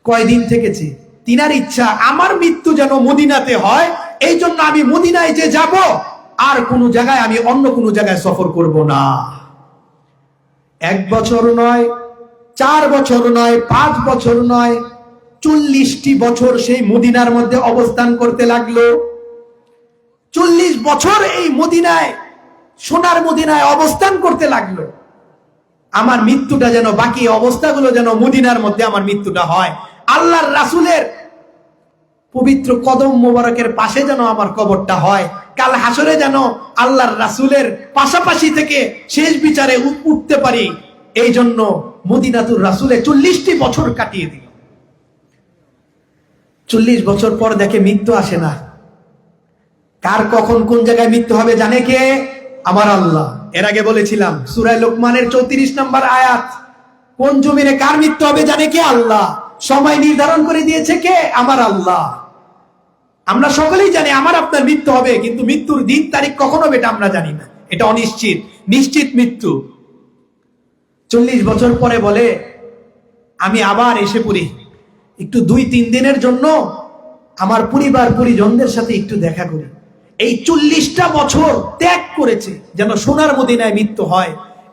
S3: কয়দিন থেকেছে? তিনার ইচ্ছা আমার মৃত্যু যেন মদিনাতে হয়, এই জন্য আমি মদিনায় যে যাব, আর কোন জায়গায় আমি অন্য কোন জায়গায় সফর করব না। 1 বছর নয়, 4 বছর নয়, 5 বছর নয়, 40টি বছর সেই মদিনার মধ্যে অবস্থান করতে লাগলো। 40 বছর এই মদিনায়, সোনার মদিনায় অবস্থান করতে লাগলো। আমার মৃত্যুটা যেন, বাকি অবস্থাগুলো যেন মদিনার মধ্যে আমার মৃত্যুটা হয়, আল্লাহর রাসূলের পবিত্র কদম মোবারকের পাশে যেন আমার কবরটা হয়, কাল হাসরে যেন আল্লাহর রাসূলের পাশাপাশি থেকে শেষ বিচারে উঠতে পারি। এই জন্য মদিনাতুর রাসূলে 40টি বছর কাটিয়ে দিল। 40 বছর পর দেখে মৃত্যু আসে না। কার কখন কোন জায়গায় মৃত্যু হবে জানে কে? আমার আল্লাহ। এর আগে বলেছিলাম সূরা লোকমানের 34 নম্বর আয়াত, কোন জমিনে কার মৃত্যু হবে জানে কে? আল্লাহ। সময় নির্ধারণ করে দিয়েছে কে? আমার আল্লাহ। আমরা সকলেই জানি আমার আপনার মৃত্যু হবে, কিন্তু মৃত্যুর দিন তারিখ কখন হবে এটা আমরা জানি না, এটা অনিশ্চিত। নিশ্চিত মৃত্যু। 40 বছর পরে বলে আমি আবার এসে পড়ি, একটু 2-3 দিনের জন্য আমার পরিবার পরিজনদের সাথে একটু দেখা করি। এই 40টা বছর ত্যাগ করেছে যেন সোনার মদিনায় মৃত্যু হয়।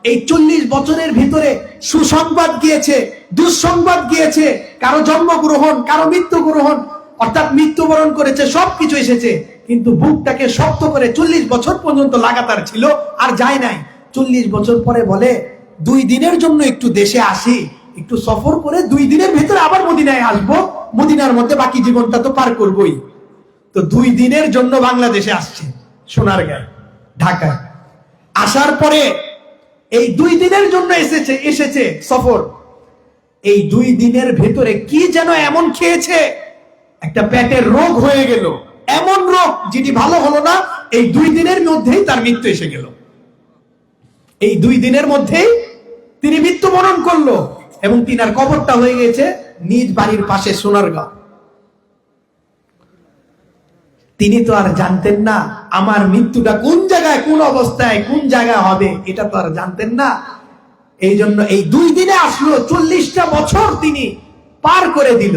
S3: এই 40 বছরের ভিতরে সুসংবাদ গিয়েছে, দুঃসংবাদ গিয়েছে, কারো জন্মগ্রহণ, কারো মৃত্যুগ্রহণ, অর্থাৎ মৃত্যুবরণ করেছে, সবকিছু এসেছে, কিন্তু বুকটাকে শক্ত করে 40 বছর পর্যন্ত লাগাতার ছিল, আর যায় নাই। 40 বছর পরে বলে 2 দিনের জন্য একটু দেশে আসি, একটু সফর করে 2 দিনের ভিতরে আবার মদিনায় আসবো, মদিনার মধ্যে বাকি জীবনটা তো পার করবোই। তো 2 দিনের জন্য বাংলাদেশে আসছে, সোনারগাঁয়ে, ঢাকায়। আসার পরে এই 2 দিনের জন্য এসেছে সফর। এই 2 দিনের ভেতরে কি যেন এমন খেয়েছে, একটা পেটের রোগ হয়ে গেল, এমন রোগ যেটি ভালো হলো না। এই 2 দিনের মধ্যেই তার মৃত্যু এসে গেল। এই 2 দিনের মধ্যেই তিনি মৃত্যুবরণ করলো, এবং তিনার কবরটা হয়ে গেছে নিজ বাড়ির পাশে সোনারগাঁ। তিনি তো আর জানতেন না আমার মৃত্যুটা কোন জায়গায়, কোন অবস্থায়, কোন জায়গায় হবে, এটা তো আর জানতেন না। এই জন্য এই 2 দিনে আসলো, 40টা বছর তিনি পার করে দিল।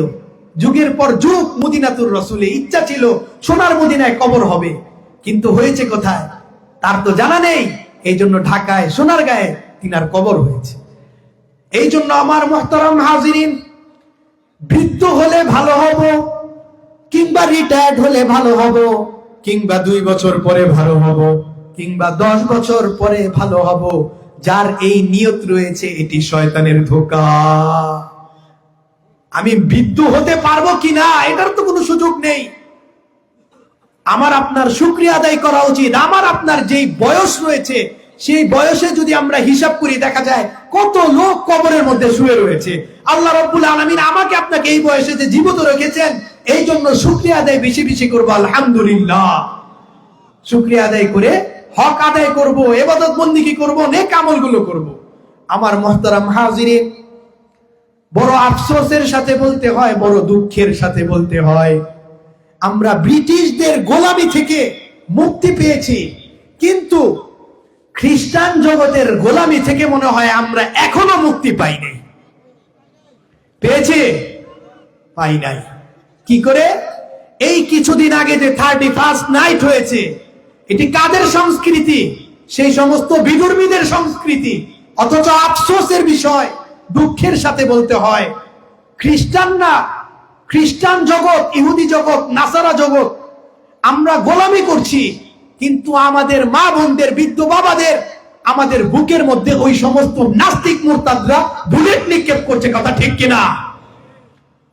S3: যুগের পর যুগ মদিনাতুর রসুলে ইচ্ছা ছিল সোনার মদিনায় কবর হবে, কিন্তু হয়েছে কোথায় তার তো জানা নেই। এই জন্য ঢাকায় সোনারগাঁয়ে তিনার কবর হয়েছে। এই জন্য আমার মুহতারাম হাজিরিন, বৃদ্ধ হলে ভালো হব, কিংবা রিটায়ার্ড হলে ভালো হব, কিংবা 2 বছর পরে ভালো হব, কিংবা 10 বছর পরে ভালো হব, যার এই নিয়ত রয়েছে এটি শয়তানের ধোঁকা। আমি বৃদ্ধ হতে পারবো কিনা এটার তো কোনো সুযোগ নেই। আমার আপনার শুকরিয়া আদায় করা উচিত। আমার আপনার যেই বয়স রয়েছে, সেই বয়সে যদি আমরা হিসাব করি, দেখা যায় কত লোক কবরের মধ্যে শুয়ে রয়েছে। আল্লাহ রাব্বুল আলামিন আমাকে আপনাকে এই বয়সে যে জীবিত রেখেছেন, এই জন্য শুকরিয়া আদায় বেশি বেশি করবো, আলহামদুলিল্লাহ। শুকরিয়া আদায় করে হক আদায় করব, ইবাদত বন্দেগী করব, নেক আমলগুলো করব। আমার মুহতারাম হাজিরিন, বড় আফসোসের সাথে বলতে হয়, বড় দুঃখের সাথে বলতে হয়, আমরা ব্রিটিশদের গোলামি থেকে মুক্তি পেয়েছি, কিন্তু খ্রিস্টান জগতের গোলামি থেকে মনে হয় আমরা এখনো মুক্তি পাই নাই। পেয়েছি? পাই নাই। কি করে? এই কিছুদিন আগে যে 31st নাইট হয়েছে, এটি কাদের সংস্কৃতি? সেই সমস্ত বিধর্মীদের সংস্কৃতি। অথচ আফসোসের বিষয়, দুঃখের সাথে বলতে হয়, খ্রিস্টানরা, খ্রিস্টান জগৎ, ইহুদি জগৎ, নাসারা জগৎ, আমরা গোলামি করছি, কিন্তু আমাদের মা বোনদের, বৃদ্ধ বাবাদের, আমাদের বুকের মধ্যে ওই সমস্ত নাস্তিক মুরতাদরা বুলেট নিক্ষেপ করছে। কথা ঠিক কিনা?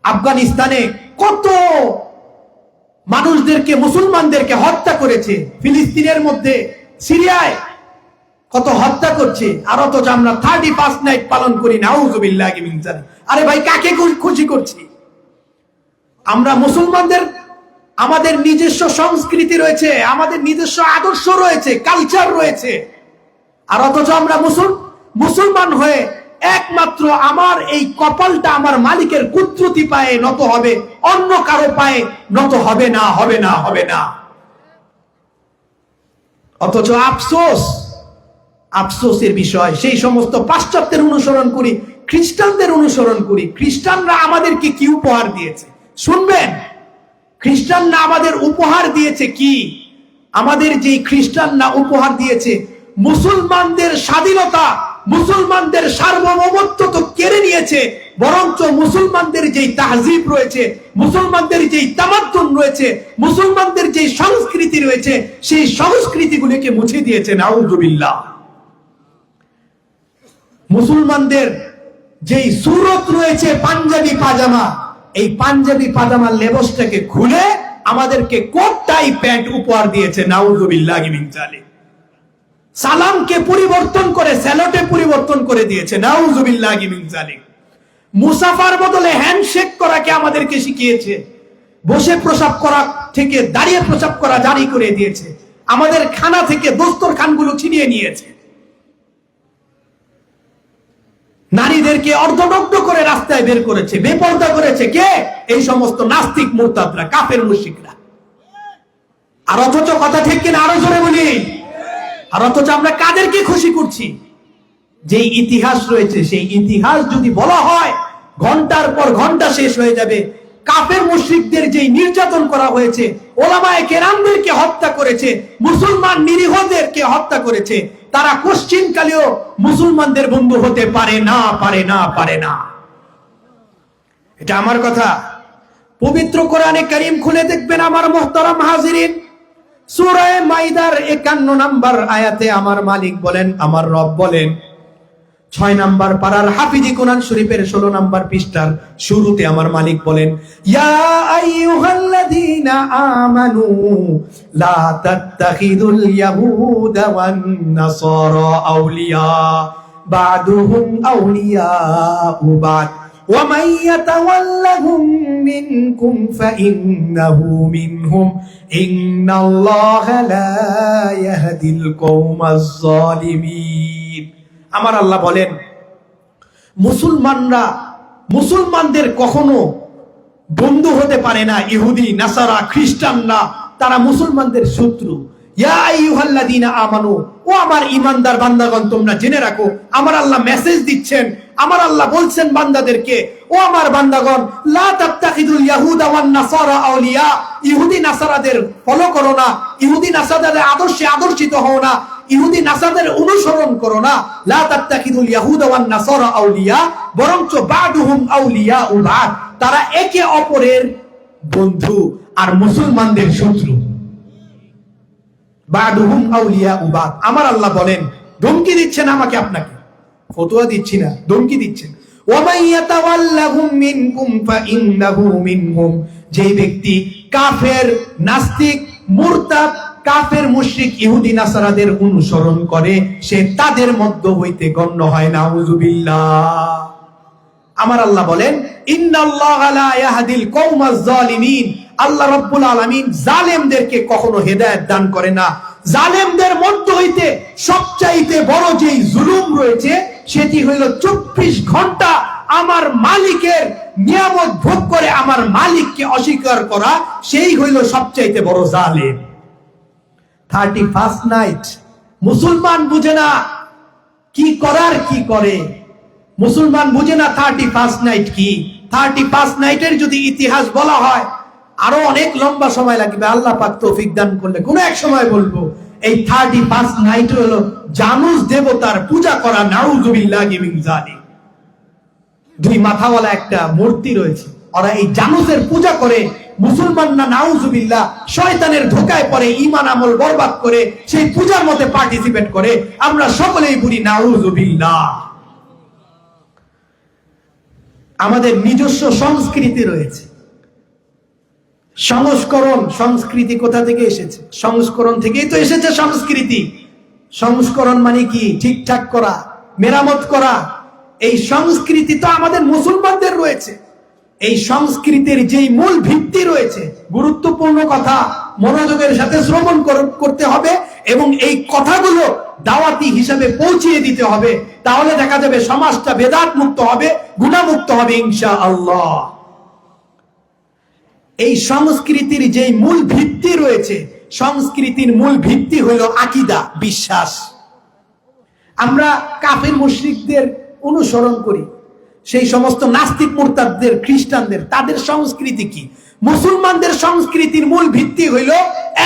S3: আফগানিস্তানে কত মানুষদেরকে, মুসলমানদেরকে হত্যা করেছে, ফিলিস্তিনের মধ্যে, সিরিয়ায় কত হত্যা করছে, আর অথচ আমরা 31st নাইট পালন করি। নাউযুবিল্লাহি মিন যালিক। আরে ভাই, কাকে খুশি করছি? আমরা মুসলমানদের, আমাদের নিজস্ব সংস্কৃতি রয়েছে, আমাদের নিজস্ব আদর্শ রয়েছে, কালচার রয়েছে, আর অথচ আমরা মুসলমান হয়ে একমাত্র আমার এই কপালটা আমার মালিকের কুদরতি পায়ে নত হবে, অন্য কারো পায়ে নত হবে না, হবে না, হবে না। অথচ আফসোস, আফসোসের বিষয়, সেই সমস্ত পাশ্চাত্যের অনুসরণ করি, খ্রিস্টানদের অনুসরণ করি। খ্রিস্টানরা আমাদেরকে কি উপহার দিয়েছে শুনবেন? খ্রিস্টানরা আমাদের উপহার দিয়েছে কি? আমাদের যে খ্রিস্টানরা উপহার দিয়েছে, মুসলমানদের স্বাধীনতা, মুসলমানদের সার্বভৌমত্ব তো কেড়ে নিয়েছে, বরঞ্চ মুসলমানদের যেই তাহজিব রয়েছে, মুসলমানদের যেই তামাদ্দুন রয়েছে, মুসলমানদের যেই সংস্কৃতি রয়েছে, সেই সংস্কৃতিগুলিকে মুছে দিয়েছে। নাউযুবিল্লাহ। মুসলমানদের যেই সুরত রয়েছে পাঞ্জাবি পাজামা, এই পাঞ্জাবি পাজামার লেবাসটাকে খুলে আমাদেরকে কোট টাই প্যান্ট উপহার দিয়েছে। নাউযুবিল্লাহি মিন যালিক। সালামকে পরিবর্তন করে স্যালুটে পরিবর্তন করে দিয়েছে। নাউযুবিল্লাহি মিন যালিক। মুসাফার বদলে হ্যান্ডশেক করাকে আমাদেরকে শিখিয়েছে। বসে প্রসাব করা থেকে দাঁড়িয়ে প্রসাব করা জারি করে দিয়েছে। আমাদের খানা থেকে দস্তরখানগুলো ছিনিয়ে নিয়েছে। নারীদেরকে অর্ধনগ্ন করে রাস্তায় বের করেছে, বেপর্দা করেছে। কে? এই সমস্ত নাস্তিক মুরতাদরা, কাফের মুশরিকরা। আর অথচ, কথা ঠিক কিনা? আরো জোরে বলি। আর অথচ আমরা কাদেরকে খুশি করছি? যেই ইতিহাস রয়েছে, সেই ইতিহাস যদি বলা হয় ঘন্টার পর ঘন্টা শেষ হয়ে যাবে। কাফের মুশরিকদের যেই নির্যাতন করা হয়েছে, ওলামায়ে কেরামদেরকে হত্যা করেছে, মুসলমান নিরীহদেরকে হত্যা করেছে, তারা কোশ্চিনকালেও মুসলমানদের বন্ধু হতে পারে না, পারে না, পারে না। এটা আমার কথা। পবিত্র কোরআনে কারীম খুলে দেখবেন আমার মুহতারাম হাজিরিন, সূরা মাইদার 51 নম্বর আয়াতে আমার মালিক বলেন, আমার রব বলেন, 6 নম্বর পারার হাফিজি কোরআন শরীফের 16 নম্বর পৃষ্ঠার শুরুতে আমার মালিক বলেন, ইয়া আইয়ুহাল্লাযীনা আমানু লা তাত্তাখিযুল ইয়াহুদা ওয়ান নাসারা আউলিয়া বা'দুহুম আউলিয়াউ বা'দ ওয়া মান ইয়াতাওয়াল্লাহুম মিনকুম ফাইন্নাহু মিনহুম ইন্নাল্লাহা লা ইয়াহদিল কওমাজ যালিমিন। আমার আল্লাহ বলেন, মুসলমানদের কখনো বন্ধু হতে পারে না ইহুদি, নাসারা, খ্রিস্টানরা, তারা মুসলমানদের শত্রু। ইয়া আইয়ুহাল্লাযীনা আমানু, ও আমার ঈমানদার বান্দাগণ, তোমরা জেনে রাখো, আমার আল্লাহ মেসেজ দিচ্ছেন, আমার আল্লাহ বলছেন বান্দাদেরকে, ও আমার বান্দাগণ, লা তাত্তাখিযুল ইয়াহুদা ওয়ান নাসারা আউলিয়া, ইহুদি নাসারাদের ফলো করো না, ইহুদি নাসারাদের আদর্শে আদর্শিত হও না, ইহুদি নাসারাদের অনুসরণ করো না। লা তাত্তাখিযুল ইয়াহুদা ওয়ান নাসারা আউলিয়া, বরঞ্চ বা'দুহুম আউলিয়াউ বা'দ, তারা একে অপরের বন্ধু আর মুসলমানদের শত্রু। বা'দুহুম আউলিয়াউ বা'দ, আমার আল্লাহ বলেন, ধমকি দিচ্ছেন আমাকে আপনাকে, ফতোয়া দিচ্ছি না, ধমকি দিচ্ছেন। ওয়া মান ইয়াতাওয়াল্লাহুম মিনকুম ফাইন্নাহু মিনহুম, যে ব্যক্তি কাফের, নাস্তিক, মুরতাদ, কাফের, মুশরিক, ইহুদি নাসারাদের অনুসরণ করে, সে তাদের মধ্য হইতে গণ্য হয়। নাউযুবিল্লাহ। আমার আল্লাহ বলেন, ইন্নাল্লাহা লা ইয়াহদিল কওমাজ যালিমিন, আল্লাহ রাব্বুল আলামিন জালেমদেরকে কখনো হেদায়েত দান করে না। জালেমদের মধ্য হইতে সবচাইতে বড় যেই জুলুম রয়েছে, সেটি হইল 24 ঘন্টা আমার মালিকের নিয়ামত ভোগ করে আমার মালিককে অস্বীকার করা, সেই হইল সবচাইতে বড় জালেম। 31st নাইট মুসলমান বুঝে না কি করার, কি করে মুসলমান বুঝে না 31st নাইট কি। 31st নাইটের যদি ইতিহাস বলা হয় আরো অনেক লম্বা সময় লাগবে, আল্লাহ পাক তৌফিক দান করলে কোনো এক সময় বলবো। এই 31st নাইট হলো জানুস দেবতার পূজা করা। নাউযুবিল্লাহি মিন যালিক। 2 মাথাওয়ালা একটা মূর্তি রয়েছে, ওরা এই জানুসের পূজা করে। মুসলমানরা নাউযুবিল্লাহ শয়তানের ধোঁকায় পড়ে, ঈমান আমল বরবাদ করে সেই পূজার মধ্যে পার্টিসিপেট করে। আমরা সকলেই বলি নাউযুবিল্লাহ। আমাদের নিজস্ব সংস্কৃতি রয়েছে, সংস্করণ। সংস্কৃতি কোথা থেকে এসেছে? সংস্করণ থেকেই তো এসেছে সংস্কৃতি। সংস্করণ মানে কি? ঠিকঠাক করা, মেরামত করা। এই সংস্কৃতি তো আমাদের মুসলমানদের রয়েছে। এই সংস্কৃতির যেই মূল ভিত্তি রয়েছে, গুরুত্বপূর্ণ কথা, মনোযোগের সাথে শ্রবণ করতে হবে এবং এই কথাগুলো দাওয়াতি হিসাবে পৌঁছিয়ে দিতে হবে। তাহলে দেখা যাবে সমাজটা বেদাত মুক্ত হবে, গুনাহমুক্ত হবে ইনশাআল্লাহ। এই সংস্কৃতির যেই মূল ভিত্তি রয়েছে, সংস্কৃতির মূল ভিত্তি হলো আকীদা, বিশ্বাস। আমরা কাফের মুশরিকদের অনুসরণ করি, সেই সমস্ত নাস্তিক, মুরতাদদের, খ্রিস্টানদের, তাদের সংস্কৃতি কি? মুসলমানদের সংস্কৃতির মূল ভিত্তি হইল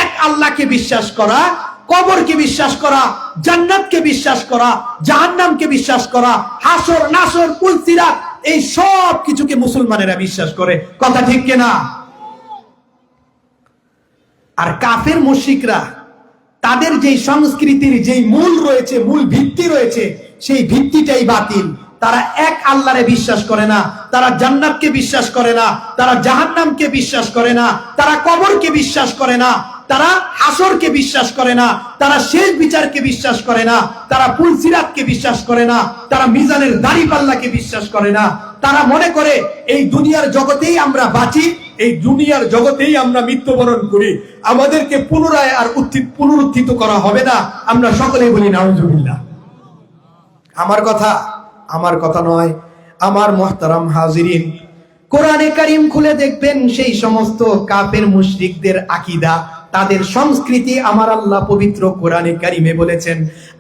S3: এক আল্লাহকে বিশ্বাস করা, কবরকে বিশ্বাস করা, জান্নাতকে বিশ্বাস করা, জাহান্নামকে বিশ্বাস করা, হাসর, নাসর, কুল সিরাত, এই সব কিছুকে মুসলমানেরা বিশ্বাস করে। কথা ঠিক কিনা? আর কাফের মুশরিকরা তাদের যেই সংস্কৃতির যেই মূল রয়েছে, মূল ভিত্তি রয়েছে, সেই ভিত্তিটাই বাতিল। তারা এক আল্লাহরে বিশ্বাস করে না, তারা জান্নাতকে বিশ্বাস করে না, তারা জাহান্নামকে বিশ্বাস করে না, তারা কবরকে বিশ্বাস করে না, তারা হাসরকে বিশ্বাস করে না, তারা শেষ বিচারকে বিশ্বাস করে না, তারা পুলসিরাতকে বিশ্বাস করে না, তারা মিজানের দাড়িপাল্লাকে বিশ্বাস করে না। তারা মনে করে এই দুনিয়ার জগতেই আমরা বাঁচি, এই দুনিয়ার জগতেই আমরা মৃত্যুবরণ করি, আমাদেরকে পুনরায় আর পুনরুত্থিত করা হবে না। আমরা সকলেই বলি নাউযুবিল্লাহ। আমার কথা নয়, আমার মুহতারাম হাজিরিন, কোরআনে কারীম খুলে দেখবেন সেই সমস্ত কাফের মুশরিকদের আকীদা, তাদের সংস্কৃতি আমার আল্লাহ পবিত্র কোরআনে কারীমে বলেছেন।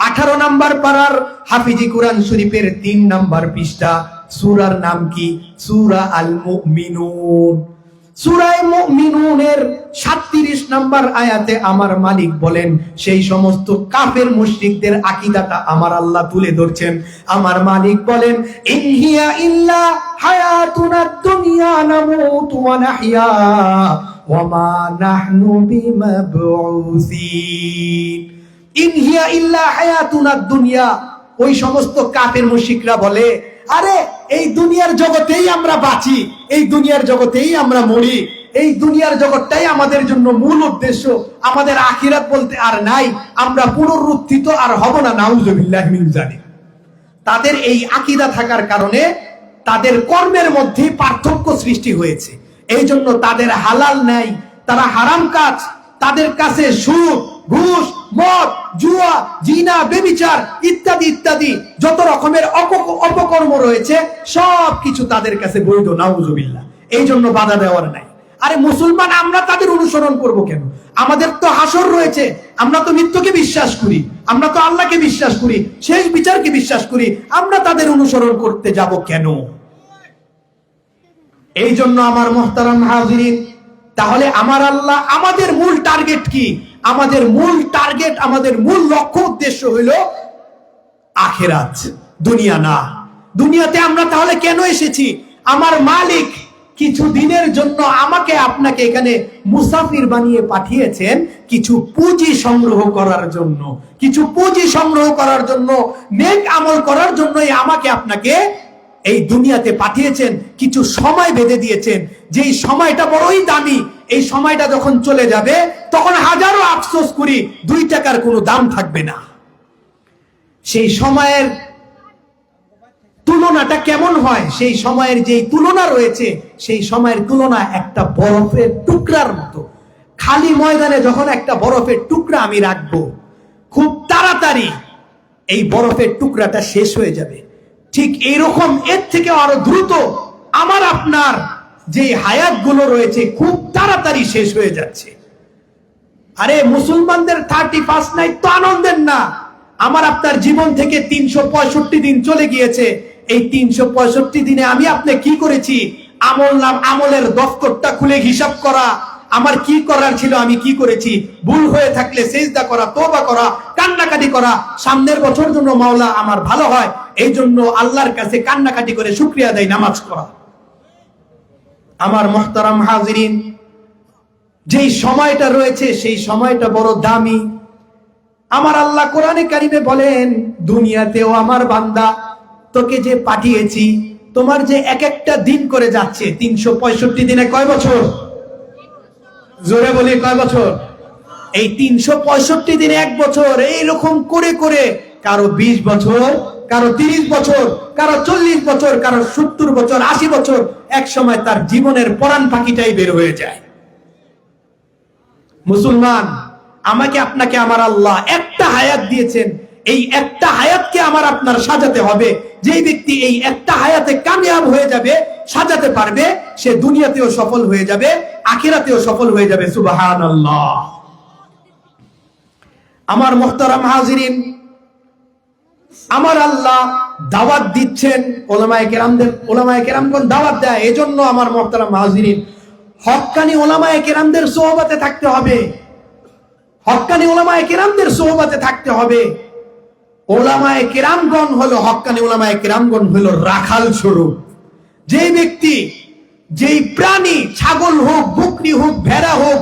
S3: 18 নম্বর পারার হাফিজি কোরআন শরীফের 3 নম্বর পৃষ্ঠা, সূরার নাম কি? সূরা আল মুমিনুন। সূরা মুমিনুনের 37 নম্বর আয়াতে আমার মালিক বলেন, সেই সমস্ত কাফের মুশরিকদের আকীদাটা আমার আল্লাহ তুলে ধরছেন। আমার মালিক বলেন, ইন হিয়া ইল্লা হায়াতুনাদ দুনিয়া নামুতু ওয়া নাহইয়া ওয়া মা নাহনু বিমাবউসিন। ইন হিয়া ইল্লা হায়াতুনাদ দুনিয়া, ওই সমস্ত কাফের মুশরিকরা বলে, আরে এই দুনিয়ার জগতেই আমরা বাঁচি, এই দুনিয়ার জগতেই আমরা মরি, এই দুনিয়ার জগৎটাই আমাদের জন্য মূল উদ্দেশ্য, আমাদের আখিরাত বলতে আর নাই, আমরা পুনরুত্থিত আর হব না, নাউযুবিল্লাহি মিন যালিক। তাদের এই আকীদা থাকার কারণে তাদের কর্মের মধ্যে পার্থক্য সৃষ্টি হয়েছে। এই জন্য তাদের হালাল নাই, তারা হারাম কাজ, তাদের কাছে সুদ, ঘুষ, মদ, জুয়া, জিনা, ব্যভিচার ইত্যাদি ইত্যাদি যত রকমের অপকর্ম রয়েছে সবকিছু তাদের কাছে বৈধ, নাউযুবিল্লাহ। এই জন্য বাধা দেওয়ার নাই। আরে মুসলমান আমরা তাদের অনুসরণ করব কেন? আমাদের তো হাসর রয়েছে, আমরা তো মৃত্যুকে বিশ্বাস করি, আমরা তো আল্লাহকে বিশ্বাস করি, শেষ বিচারকে বিশ্বাস করি, আমরা তাদের অনুসরণ করতে যাব কেন? এই জন্য আমার মুহতারাম হাজিরিন, তাহলে আমার আল্লাহ, আমাদের মূল টার্গেট কি? আমাদের মূল টার্গেট, আমাদের মূল লক্ষ্য উদ্দেশ্য হলো আখিরাত, দুনিয়া না। দুনিয়াতে আমরা তাহলে কেন এসেছি? আমার মালিক কিছু দিনের জন্য আমাকে আপনাকে এখানে মুসাফির বানিয়ে পাঠিয়েছেন কিছু পুঁজি সংগ্রহ করার জন্য, কিছু পুঁজি সংগ্রহ করার জন্য, নেক আমল করার জন্যই আমাকে আপনাকে এই দুনিয়াতে পাঠিয়েছেন। কিছু সময় বেঁধে দিয়েছেন, যেই সময়টা বড়ই দামি, এই সময়টা যখন চলে যাবে তখন হাজারো আফসোস করি 2 টাকার কোনো দাম থাকবে না। সেই সময়ের তুলনাটা কেমন হয়? সেই সময়ের যে তুলনা রয়েছে, সেই সময়ের তুলনা একটা বরফের টুকরার মতো। খালি ময়দানে যখন একটা বরফের টুকরা আমি রাখবো, খুব তাড়াতাড়ি এই বরফের টুকরাটা শেষ হয়ে যাবে। ঠিক এইরকম এর থেকে আরো দ্রুত আমার আপনার যে হায়াতগুলো রয়েছে খুব তাড়াতাড়ি শেষ হয়ে যাচ্ছে। আরে মুসলমানদের 31 নাইট তো আনন্দের না। আমার আপনার জীবন থেকে 365 দিন চলে গিয়েছে। এই 365 দিনে আমি আপনি কি করেছি? আমলের দফতরটা খুলে হিসাব করা, আমার কি করার ছিল, আমি কি করেছি, ভুল হয়ে থাকলে সিজদা করা, তওবা করা, কান্নাকাটি করা, সামনের বছর জন্য মাওলা আমার ভালো হয় এই জন্য আল্লাহর কাছে কান্নাকাটি করে শুকরিয়া আদায়, নামাজ পড়া। আমার মুহতারাম হাজিরিন, যেই সময়টা রয়েছে সেই সময়টা বড় দামি। আমার আল্লাহ কোরআনে কারিমে বলেন, দুনিয়াতেও আমার বান্দা তোকে যে পাঠিয়েছি, তোমার যে এক একটা দিন করে যাচ্ছে, 365 দিনে কয় বছর? জোরে বলি কয় বছর? এই 365 দিনে 1 বছর। এইরকম করে করে কারো 20 বছর, কারো 30 বছর, কারো 40 বছর, কারো 70 বছর, 80 বছর, এক সময় তার জীবনের পরাণ পাখিটাই বের হয়ে যায়। মুসলমান, আমাকে আপনাকে আমার আল্লাহ একটা হায়াত দিয়েছেন, এই একটা হায়াতকে আমার আপনার সাজাতে হবে। যেই ব্যক্তি এই একটা হায়াতে কামিয়াব হয়ে যাবে, সাজাতে পারবে, সে দুনিয়াতেও সফল হয়ে যাবে, আখিরাতেও সফল হয়ে যাবে। সুবহানাল্লাহ। আমার মুহতারাম হাজিরিন, আমার আল্লাহ দাওয়াত দিচ্ছেন, ওলামায়ে কেরামগণ দাওয়াত দেয়। এজন্য আমার মুহতারাম হাজিরিন, হক্কানি ওলামায়ে কেরামদের সোহবতে থাকতে হবে, হক্কানি ওলামায়ে কেরামদের সোহবতে থাকতে হবে। ওলামায়ে কেরামগণ হলো, হক্কানি ওলামায়ে কেরামগণ হলো রাখাল স্বরূপ। যে ব্যক্তি, যেই প্রাণী, ছাগল হোক, বকরি হোক, ভেড়া হোক,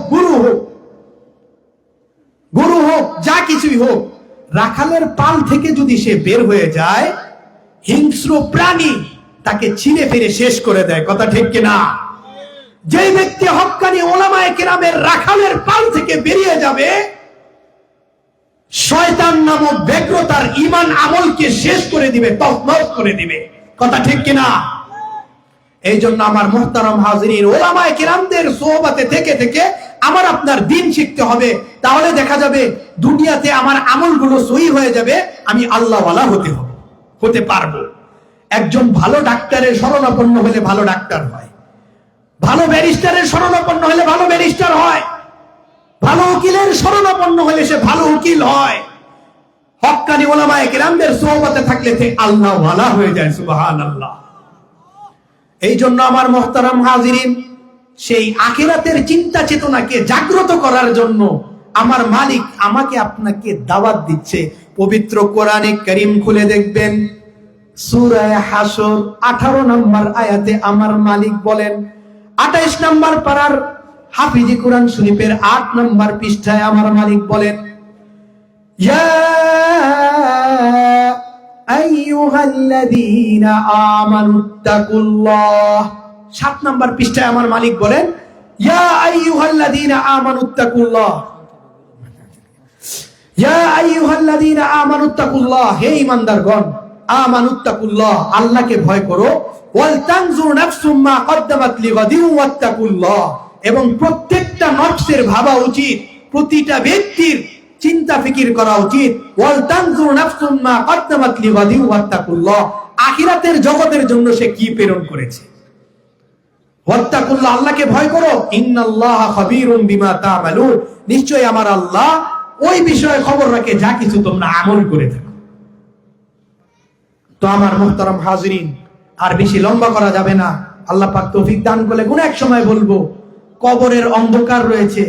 S3: গরু হোক, যা কিছুই হোক, রাখালের পাল থেকে যদি সে বের হয়ে যায়, হিংস্র প্রাণী তাকে ছিঁড়ে ফিরে শেষ করে দেয়। কথা ঠিক কিনা? যে ব্যক্তি হক্কানি ওলামায়ে কেরামের রাখালের পাল থেকে বেরিয়ে যাবে, শয়তান নামক ব্যগ্র তার ঈমান আমলকে শেষ করে দিবে, তছনছ করে দিবে। কথা ঠিক কিনা? এই জন্য আমার মুহতারাম হাজিরিন, ওলামায়ে কেরামদের সোহবতে থেকে থেকে আমার আপনার দিন শিখতে হবে। তাহলে দেখা যাবে দুনিয়াতে আমার আমলগুলো সহি হয়ে যাবে, আমি আল্লাহওয়ালা হতে পারবো। একজন ভালো ডাক্তারের শরণাপন্ন হলে ভালো ডাক্তার হয়, ভালো ব্যারিস্টারের শরণাপন্ন হলে ভালো ব্যারিস্টার হয়, ভালো উকিলের শরণাপন্ন হলে সে ভালো উকিল হয়। হক্কানি ওলামায়ে কেরামদের সোহবতে থাকলে সে আল্লাহওয়ালা হয়ে যায়। সুবহানাল্লাহ। এই জন্য আমার মুহতারাম হাজিরিন, সেই আখিরাতের চিন্তা চেতনাকে জাগ্রত করার জন্য আমার মালিক আমাকে আপনাকে দাওয়াত দিচ্ছে। পবিত্র কোরআনে কারীম খুলে দেখবেন, সূরা হাসর 18 নম্বর আয়াতে আমার মালিক বলেন, 28 নম্বর পারার হাফিজি কোরআন শরীফের 8 নম্বর পৃষ্ঠায় আমার মালিক বলেন, ইয়া আইয়ুহাল্লাযীনা আমানুত্তাকুল্লাহ। 7 নম্বর পৃষ্ঠায় আমার মালিক বলেন, ইয়া আইয়ুহাল্লাযীনা আমানুত্তাকুল্লাহ, ইয়া আইয়ুহাল্লাযীনা আমানুত্তাকুল্লাহ, হে ঈমানদারগণ, আমানুত্তাকুল্লাহ, আল্লাহকে ভয় করো, ওয়াল তানজুর নাফসুম মা কদ্দামাত লিগাদিন ওয়াত্তাকুল্লাহ, এবং প্রত্যেকটা নফসের ভাবা উচিত, প্রতিটা ব্যক্তির চিন্তা ফিকির করা উচিত, ওয়াল তানজুর নাফসুম মা কদ্দামাত লিগাদিন ওয়াত্তাকুল্লাহ, আখিরাতের জগতের জন্য সে কি প্রেরণ করেছে। ওয়াত্তাকুল্লাহ, আল্লাহকে ভয় করো, ইন্নাল্লাহা খাবীরুম বিমা তা'মালুন, নিশ্চয়ই আমার আল্লাহ ওই বিষয়ে খবর রাখে যা কিছু তোমরা আমল করে থাকো। তো আমার মুহতারাম হাজিরিন, আর বেশি লম্বা করা যাবে না, আল্লাহ পাক তৌফিক দান করলে কোন এক সময় বলবো, কবরের অন্ধকার রয়েছে,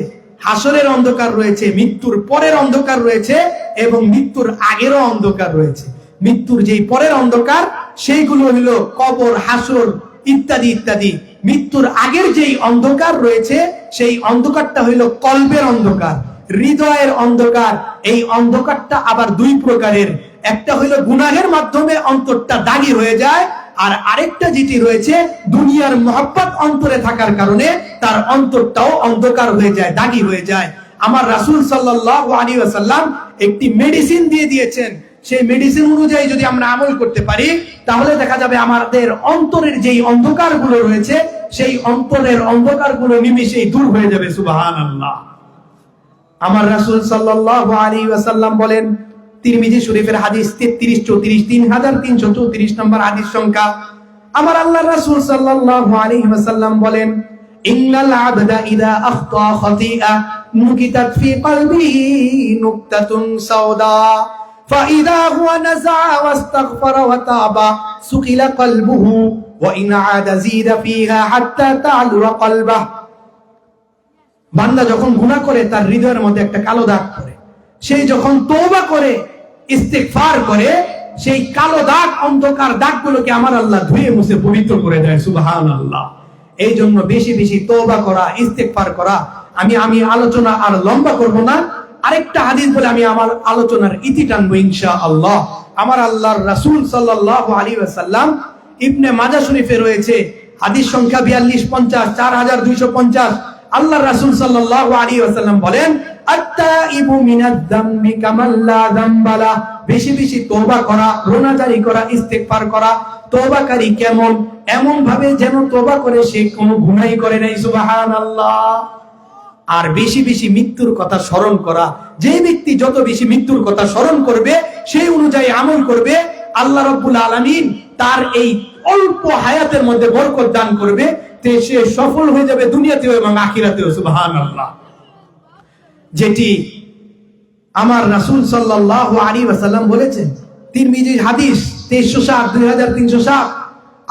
S3: হাসরের অন্ধকার রয়েছে, মৃত্যুর পরের অন্ধকার রয়েছে এবং মৃত্যুর আগেরও অন্ধকার রয়েছে। মৃত্যুর যেই পরের অন্ধকার সেইগুলো হলো কবর, হাসর ইত্যাদি ইত্যাদি। মৃত্যুর আগের যেই অন্ধকার রয়েছে সেই অন্ধকারটা হইল কলবের অন্ধকার, হৃদয়ের অন্ধকার। এই অন্ধকারটা আবার দুই প্রকারের, একটা হইল গুনাহের মাধ্যমে অন্তরটা দাগী হয়ে যায়, আর আরেকটা যেটি রয়েছে দুনিয়ার মহব্বত অন্তরে থাকার কারণে তার অন্তরটাও অন্ধকার হয়ে যায়, দাগী হয়ে যায়। আমার রাসূল সাল্লাল্লাহু আলাইহি ওয়াসাল্লাম একটি মেডিসিন দিয়ে দিয়েছেন, সেই মেডিসিন অনুযায়ী যদি আমরা আমল করতে পারি তাহলে দেখা যাবে আমাদের অন্তরের যেই অন্ধকারগুলো রয়েছে সেই অন্তরের অন্ধকারগুলো নিমেষেই দূর হয়ে যাবে। সুবহানাল্লাহ। আমার রাসূল সাল্লাল্লাহু আলাইহি ওয়াসাল্লাম বলেন, তিরমিজি শরীফের হাদিস 3334, 3334 নম্বর হাদিস সংখ্যা, আমার আল্লাহর রাসূল সাল্লাল্লাহু আলাইহি ওয়াসাল্লাম বলেন, ইন্নাল আবদা ইযা আখতা খাতিআ নুকিতাত ফি কলবিহি নুকতাতুন সাওদা ফাইযা হুয়া নাযা ওয়াস্তাগফারা ওয়া তাবা সুকিলা কলবুহু ওয়া ইন আদা যিদা ফিহা হাত্তা তা'লুরা কলবাহু। বান্দা যখন গুনাহ করে তার হৃদয়ের মধ্যে একটা কালো দাগ পড়ে, সেই যখন তওবা করে ইস্তিগফার করে সেই কালো দাগ, অন্ধকার দাগগুলোকে আমার আল্লাহ ধুয়ে মুছে পবিত্র করে দেয়। সুবহানাল্লাহ। এই জন্য বেশি বেশি তওবা করা, ইস্তিগফার করা। আমি আলোচনা আর লম্বা করব না, আরেকটা হাদিস বলে আমি আমার আলোচনার ইতি টানবো ইনশাআল্লাহ। আমার আল্লাহর রাসূল সাল্লাল্লাহু আলাইহি ওয়াসাল্লাম, ইবনে মাজাহ শরীফে রয়েছে হাদিস সংখ্যা 4250, 4250, আল্লাহর রাসূল সাল্লাল্লাহু আলাইহি ওয়াসাল্লাম বলেন, আত-তাইবু মিনাদ যামবি কামাল লা যামবা লা, বেশি বেশি তওবা করা, রোনাজারি করা, ইস্তিগফার করা। তওবাকারী কেমন? এমন ভাবে যেন তওবা করে সে কোনো গুনাহই করে নাই। সুবহানাল্লাহ। আর বেশি বেশি মৃত্যুর কথা স্মরণ করা, যে ব্যক্তি যত বেশি মৃত্যুর কথা স্মরণ করবে সেই অনুযায়ী আমল করবে, আল্লাহ রাব্বুল আলামিন তার এই অল্প হায়াতের মধ্যে বরকত দান করবে, তে সে সফল হয়ে যাবে দুনিয়াতেও এবং আখিরাতেও। সুবহানাল্লাহ। যেটি আমার রাসূল সাল্লাল্লাহু আলাইহি ওয়াসাল্লাম বলেছেন, তিরমিজির হাদিস 2307, 2307,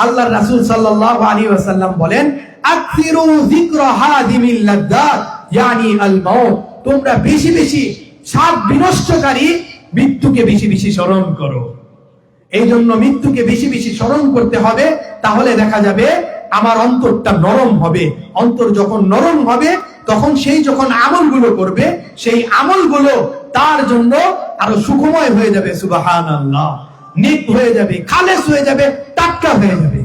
S3: আল্লাহর রাসূল সাল্লাল্লাহু আলাইহি ওয়াসাল্লাম বলেন, আকসিরু যিকরা হাদিমিল লাযযাত ইয়ানি আল মাউত, তোমরা বেশি বেশি স্বাদ বিনষ্টকারী মৃত্যুকে বেশি বেশি স্মরণ করো। এই জন্য মৃত্যুকে বেশি বেশি স্মরণ করতে হবে, তাহলে দেখা যাবে আমার অন্তরটা নরম হবে। অন্তর যখন নরম হবে তখন সেই যখন আমলগুলো করবে সেই আমলগুলো তার জন্য আরো সুখময় হয়ে যাবে। সুবহানাল্লাহ। নেক হয়ে যাবে, খালেস হয়ে যাবে, টাটকা হয়ে যাবে।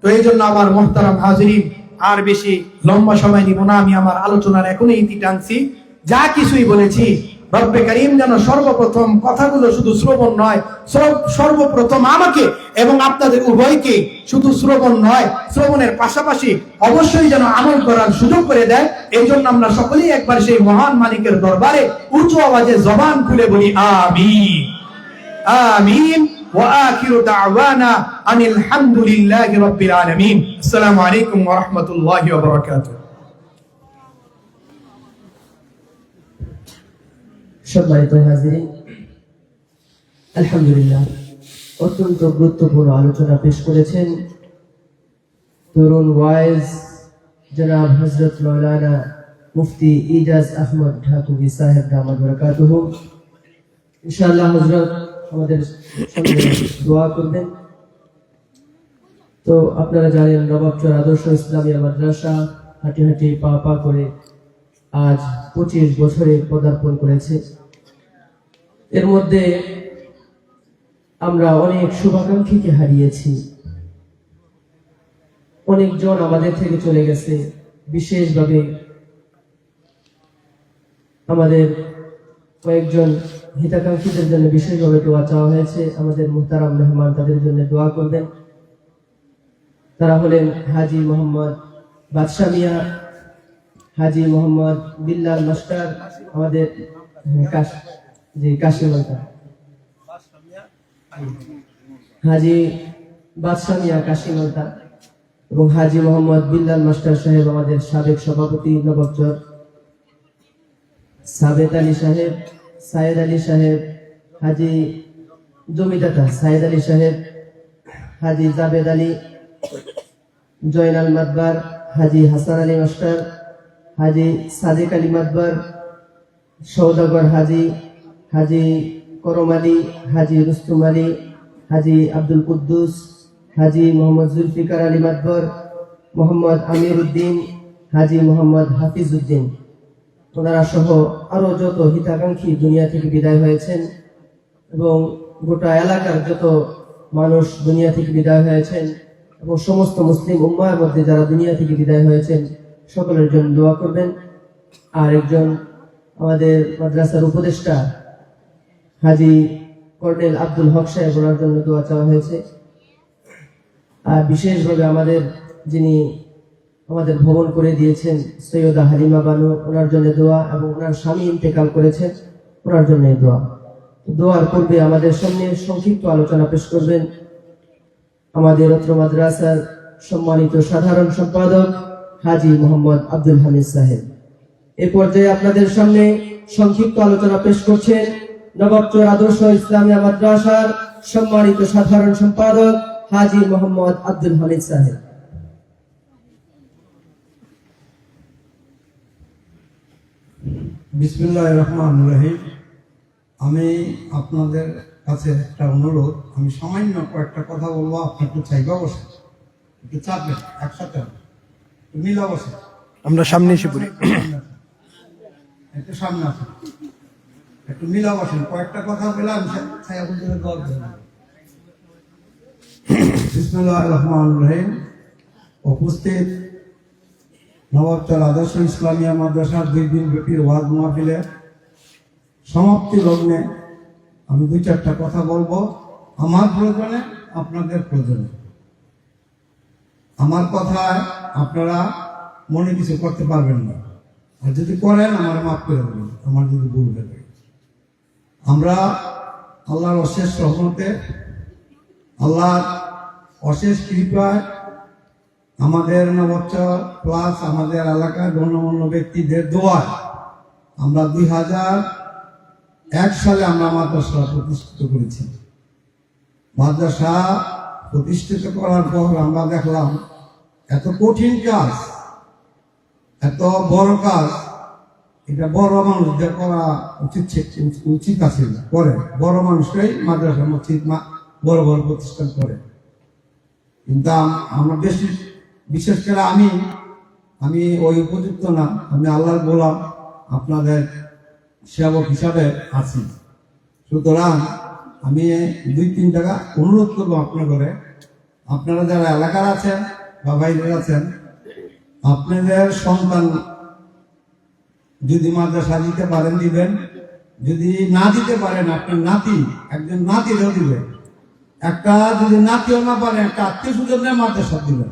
S3: তো এই জন্য আমার মুহতারাম হাজিরিন, আর বেশি লম্বা সময় নিব না, আমি আমার আলোচনার এখনই ইতি টানছি। যা কিছুই বলেছি রব্বে কারীম যেন সর্বপ্রথম কথাগুলো শুধু শ্রবণ নয়, সর্বপ্রথম আমাকে এবং আপনাদের উভয়কে শুধু শ্রবণ নয়, শ্রবণের পাশাপাশি অবশ্যই যেন আমল করার সুযোগ করে দেয়। এই জন্য আমরা সকলেই একবার সেই মহান মালিকের দরবারে উঁচু আওয়াজে জবান খুলে বলি আমিন, আমিন। ওয়া আখিরু দাওয়ানা আনিল হামদুলিল্লাহি রাব্বিল আলামিন। আসসালামু আলাইকুম ওয়া রাহমাতুল্লাহি ওয়া বারাকাতুহু।
S4: সম্মানিত হাজিরিন, আলহামদুলিল্লাহ, অত্যন্ত গুরুত্বপূর্ণ আলোচনা পেশ করেছেন তরুণ ওয়াইজ जनाब हजरत मौलाना मुफ्ती इजाज अहमद ठाकुर साहेब दामद बरकातुहू इंशाअल्लाह हजरत আমাদের সঙ্গে দোয়া করবেন। তো আপনারা জানেন নবাবচর আদর্শ ইসলামিয়া মাদ্রাসা হাঁটি হাঁটি পা পা করে আজ 25 বছরে পদার্পণ করেছে। এর মধ্যে আমরা অনেক শুভাকাঙ্ক্ষীকে হারিয়েছি, অনেকজন আমাদের থেকে চলে গেছে। বিশেষভাবে আমাদের কয়েকজন হিতাকাঙ্ক্ষীদের জন্য বিশেষভাবে দোয়া চাওয়া হয়েছে। আমাদের মুহতারাম মেহমান তাদের জন্য দোয়া করবেন। তারা হলেন হাজি মোহাম্মদ বাদশা মিয়া, হাজি মোহাম্মদ বিল্লাল মাস্টার, আমাদের কাশিমালতা হাজি বাদশা মিয়া কাশিমালতা এবং হাজি মোহাম্মদ বিল্লাল মাস্টার সাহেব আমাদের সাবেক সভাপতি নবাবচর, সাবেদ আলী সাহেব, সাইদ আলী সাহেব, হাজি জমিদাতা সাইদ আলী সাহেব, হাজি জাবেদ আলী, জয়নাল মাদবার, হাজি হাসান আলী মাস্টার, হাজি সাদিক আলী মাদবার, সৌদাগর হাজি, হাজি করম আলী, হাজি রুস্তুম আলী, হাজি আব্দুল কুদ্দুস, হাজি মোহাম্মদ জুলফিকার আলী মাদবর, মোহাম্মদ আমির উদ্দিন, হাজি মোহাম্মদ হাফিজ উদ্দিন, ওনারা সহ আরো যত হিতাকাঙ্ক্ষী দুনিয়া থেকে বিদায় হয়েছেন এবং গোটা এলাকার যত মানুষ দুনিয়া থেকে বিদায় হয়েছেন এবং সমস্ত মুসলিম উম্মার মধ্যে যারা দুনিয়া থেকে বিদায় হয়েছেন সকলের জন্য দোয়া করবেন। আর একজন আমাদের মাদ্রাসার উপদেষ্টা হাজি কর্নেল আব্দুল হক সাহেব, ওনার জন্য দোয়া চাওয়া হয়েছে। আর বিশেষভাবে যিনি আমাদের ভ্রমণ করে দিয়েছেন সৈয়দা হালিমা বানু, ওনার জন্য দোয়া, এবং ওনার স্বামী ইন্তেকাল করেছেন, ওনার জন্য দোয়া। দোয়ার পূর্বে আমাদের সামনে সংক্ষিপ্ত আলোচনা পেশ করবেন আমাদের অত্র মাদ্রাসার সম্মানিত সাধারণ সম্পাদক হাজি মোহাম্মদ আব্দুল হামিদ সাহেব। এ পর্যায়ে আপনাদের সামনে সংক্ষিপ্ত আলোচনা পেশ করছেন নবাবচর আদর্শ ইসলামিয়া মাদ্রাসার সম্মানিত সাধারণ সম্পাদক হাজি মোহাম্মদ আব্দুল হামিদ সাহেব।
S5: বিসমিল্লাহির রহমানির রহিম। আমি আপনাদের কাছে একটা অনুরোধ, আমি সামান্য কয়েকটা কথা বলবো, আপনি একটু চাইবা বসে, একটু চাপবেন, একসাথে একটু মিলা বসে,
S3: আমরা সামনে এসে পড়ি।
S5: একটু সামনে আসেন, একটু মিলা বসেন, কয়েকটা কথা বলে আমি ছায়া বলতে দল দেব। বিসমিল্লাহির রহমানির রহিম। উপস্থিত নবাবচর আদর্শ ইসলামিয়া মাদ্রাসার 2 দিন ব্যাপী ওয়াজ মাহফিলের সমাপ্তি লগ্নে আমি 2-4টা কথা বলবো, আমার প্রয়োজনে, আপনাদের প্রয়োজনে। আমার কথায় আপনারা মনে কিছু করতে পারবেন না, আর যদি করেন আমার মাফ করে দেবেন, আমার যদি ভুল হয়ে থাকে। আমরা আল্লাহর অশেষ রহমতে, আল্লাহর অশেষ কৃপায়, আমাদের নবাবচর প্লাস আমাদের এলাকার গণ্যমান্য ব্যক্তিদের দোয়ায় আমরা 2001 সালে আমরা মাদ্রাসা প্রতিষ্ঠিত করেছি। মাদ্রাসা প্রতিষ্ঠিত করার পর আমরা দেখলাম এত কঠিন কাজ, এত বড় কাজ, এটা বড় মানুষদের করা উচিত আছে, করে বড় মানুষরাই মাদ্রাসা মসজিদ বড় বড় প্রতিষ্ঠান করে। কিন্তু আমরা বিশেষ করে আমি ওই উপযুক্ত না, আমি আল্লাহর গোলাম, আপনাদের সেবক হিসাবে আছি। সুতরাং আমি 2-3 টাকা অনুরোধ করবো আপনারা যারা এলাকার আছেন বা বাইরের আছেন, আপনাদের সন্তান যদি মাদ্রাসা দিতে পারেন দিবেন, যদি না দিতে পারেন আপনার নাতি, একজন নাতিরও দিবেন, একটা যদি নাতিও না পারেন একটা আত্মীয় স্বজনের মাদ্রাসা দিবেন।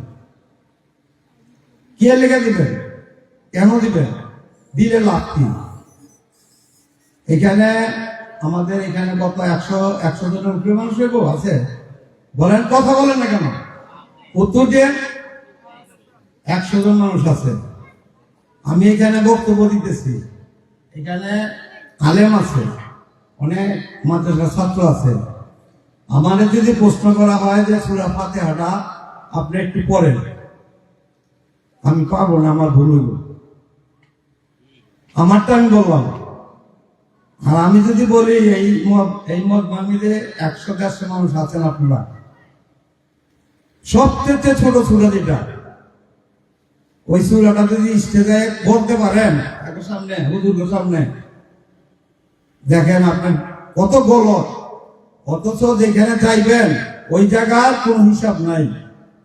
S5: কে লেগে দিবেন, কেন দিবেন, দিলে লাভ কি? আমাদের এখানে কত 100 জনের উপরে মানুষ আছে, বলেন, কথা বলেন না কেন, উত্তর দেন। 100 জন মানুষ আছে। আমি এখানে বক্তব্য দিতেছি, এখানে আলেম আছে, অনেক মাদ্রাসার ছাত্র আছে। আমাদের যদি প্রশ্ন করা হয় যে সূরা ফাতিহাটা আপনি একটু পড়েন, আমি পারবো না, আমার ভুল হইব, আমারটা আমি বললাম। আর আমি যদি বলি এই মদ মানিয়ে 100-150 মানুষ আছেন আপনারা, সবচেয়ে ছোট চূড়া যেটা, ওই চূড়াটা যদি স্টেজে বলতে পারেন একটা সামনে, হুজুরের সামনে, দেখেন আপনার কত গলত, অথচ যেখানে চাইবেন ওই জায়গার কোনো হিসাব নাই,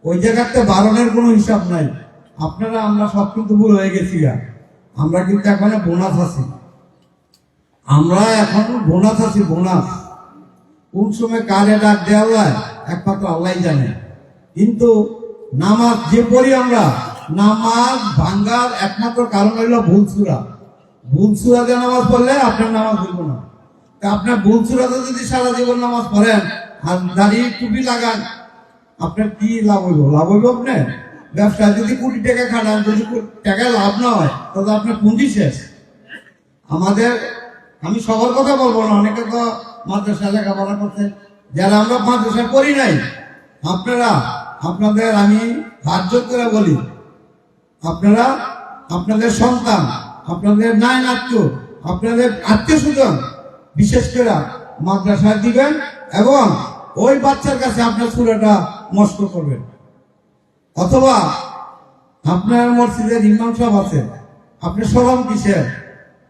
S5: ওই জায়গাতে বারণের কোনো হিসাব নাই। আপনারা আমরা সব কিন্তু ভুল হয়ে গেছি, আমরা কিন্তু এখন বোনাস আছি, আমরা এখন বোনাস আছি, বোনাস। কোন সময় কারে ডাক দেওয়া হয় একমাত্র আল্লাহ জানে। কিন্তু নামাজ যে পড়ি আমরা, নামাজ ভাঙ্গার একমাত্র কারণ হইল ভুল সূরা। ভুল সূরাতে নামাজ পড়লে আপনার নামাজ হইব না। তা আপনার ভুল সূরাতে যদি সারা জীবন নামাজ পড়েন আর দাঁড়িয়ে টুপি লাগান, আপনার কি লাভ হইব? লাভ হইব আপনার ব্যবসায় যদি কোটি টাকা খাটান, যদি টাকায় লাভ না হয় তাহলে আপনার পুঁজি শেষ। আমাদের, আমি সবার কথা বলবো না, অনেকে তো মাদ্রাসা লেখাপড়া করছে, যারা আমরা মাদ্রাসা করি নাই, আপনারা, আপনাদের আমি হাত জোর করে বলি, আপনারা আপনাদের সন্তান, আপনাদের নায়ন আত্মীয়, আপনাদের আত্মীয় স্বজন বিশেষ করে মাদ্রাসায় দিবেন এবং ওই বাচ্চার কাছে আপনার সূরাটা মস্ত করবেন। অথবা আপনার মসজিদের ইমাম সাহেব আছে, আপনি শরম কিসের?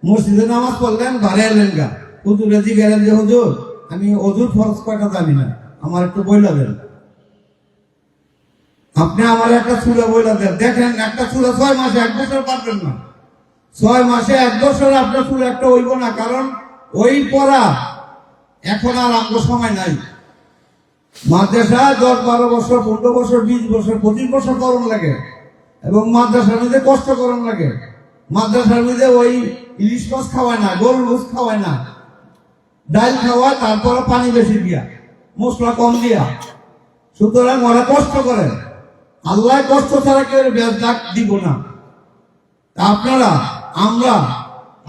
S5: মসজিদে নামাজ পড়লেন, বাড়ি এলেন গা, হুজুরে জিজ্ঞাসা যে হুজুর আমি অজুর ফরজ কয়টা জানি না, আমার একটু বইলা দেন। আপনি আমার একটা চূড়া বইলা দেন, দেখেন একটা চূড়া 6 মাসে 1 বছর পারবেন না, 6 মাসে 1 বছর আপনার চূড়া একটা হইব না, কারণ ওই পড়া এখন আর আঙ্গ সময় নাই। মাদ্রাসা 10-12 বছর, 15 বছর, 20 বছর, 25 বছর করণ লাগে এবং মাদ্রাসার মধ্যে কষ্ট করণ লাগে। মাদ্রাসার মধ্যে ওই ইলিশ মাছ খাওয়ায় না, গরুর গোশত খাওয়ায় না, ডাল খাওয়ায়, তারপরে পানি বেশি দিয়া, মশলা কম দিয়া। সুতরাং ওরা কষ্ট করে, আল্লাহ কষ্ট ছাড়া কেউ বেজাক দিব না। আপনারা, আমরা,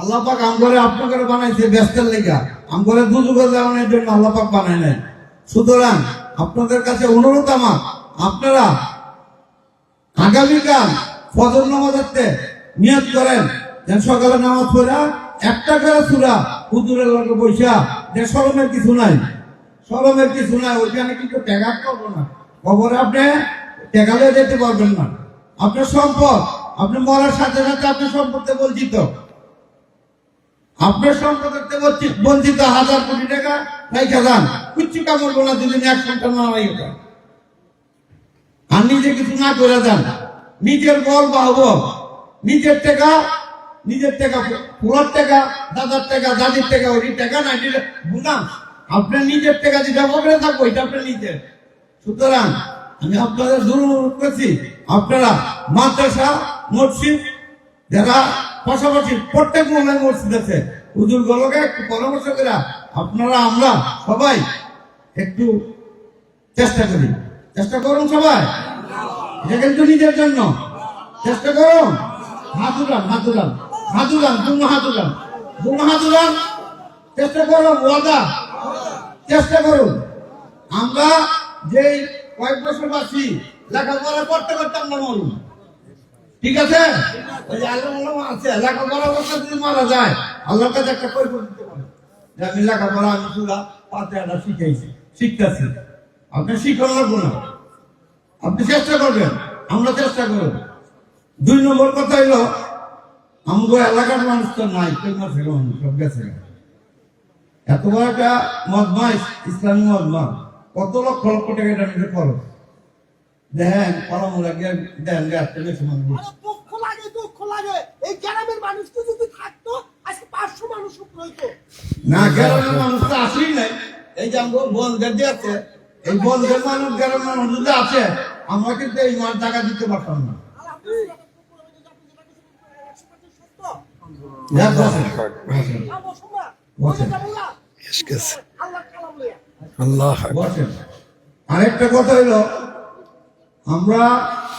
S5: আল্লাহ পাক আমগরে আপনাদের বানাইছে ব্যস্তের লেগা, আমগরে দুজুগে দেওয়ানোর জন্য আল্লাহ পাক বানায় নাই। সুতরাং আপনাদের কাছে অনুরোধ আমার, আপনারা আগামীকাল ফজর নামাজে নিয়ত করেন যে সকালে নামাজ পড়া একটা করে সূরা হুজুরের লগে বৈশা, যে শরমের কিছু নাই, শরমের কিছু নাই। ওইখানে কিন্তু ত্যাগ করবো না, কবরে আপনি টেকালে যেতে পারবেন না। আপনার সম্পদ, আপনি মরার সাথে সাথে আপনার সম্পদে বঞ্চিত, আপনার সম্পদের বঞ্চিত। 1000 কোটি টাকা রাইখা যান, কিচ্ছু কামড়বো না যদি 1 ঘন্টা না রাইখা, আর নিজে কিছু না করে যান। নিজের বল বাহব, নিজের টাকা, পুরার টাকা, দাদার টাকা, দাদির টাকা, ওই টাকা না দিলে গুনাহ। আপনার নিজের টাকা যেটা বলে থাকবো এটা আপনার নিজের। সুতরাং আমি আপনাদের অনুরোধ করছি, আপনারা মাদ্রাসা, মসজিদ যারা পাশাপাশি প্রত্যেক মহল্লায় মসজিদ আছে, হুজুর গুলোকে একটু পরামর্শ করে আপনারা, আমরা সবাই একটু চেষ্টা করি, চেষ্টা করুন সবাই, এটা কিন্তু নিজের জন্য চেষ্টা করুন। হাত উঠান, হাত উঠান, হাত উঠান, দুনো হাত উঠান, দুনো হাত উঠান, চেষ্টা করুন, ওয়াদা চেষ্টা করুন। আমরা যে কয়েক বছর বাঁচি, লেখাপড়া করতে করতে আমরা মরুন, ঠিক আছে? ওই যে আল্লাহ আছে, লেখাপড়া করতে যদি মারা যায় আল্লাহর কাছে একটা কৈফিয়ত দিতে পারে যে আমি লেখাপড়া, আমি সূরা ফাতিহা শিখাইছি, শিখতেছি। আপনি শিখন লাগবো না, আপনি চেষ্টা করবেন, আমরা চেষ্টা করব। 2 নম্বর কথা হইল, আমাদের এলাকার মানুষ তো নাই, সব গেছে। এত বড় একটা মজমা, ইসলামী মজমা, কত লক্ষ লক্ষ টাকা এটা নিজে খরচ। দেখেন কলমুলা দেন গাছটা বেশি মানুষ,
S6: দুঃখ লাগে। এই গ্রামের মানুষ তো যদি থাকতো আজকে 500 মানুষ হইতো
S5: না। গ্রামের মানুষ তো আসেই নাই। এই যে আমাদের বনগের যে আছে, এই বনগের মানুষ, গ্রামের মানুষ যদি আছে, আমরা কিন্তু এই মাঠ জায়গা দিতে পারতাম না। আরেকটা কথা হইল, আমরা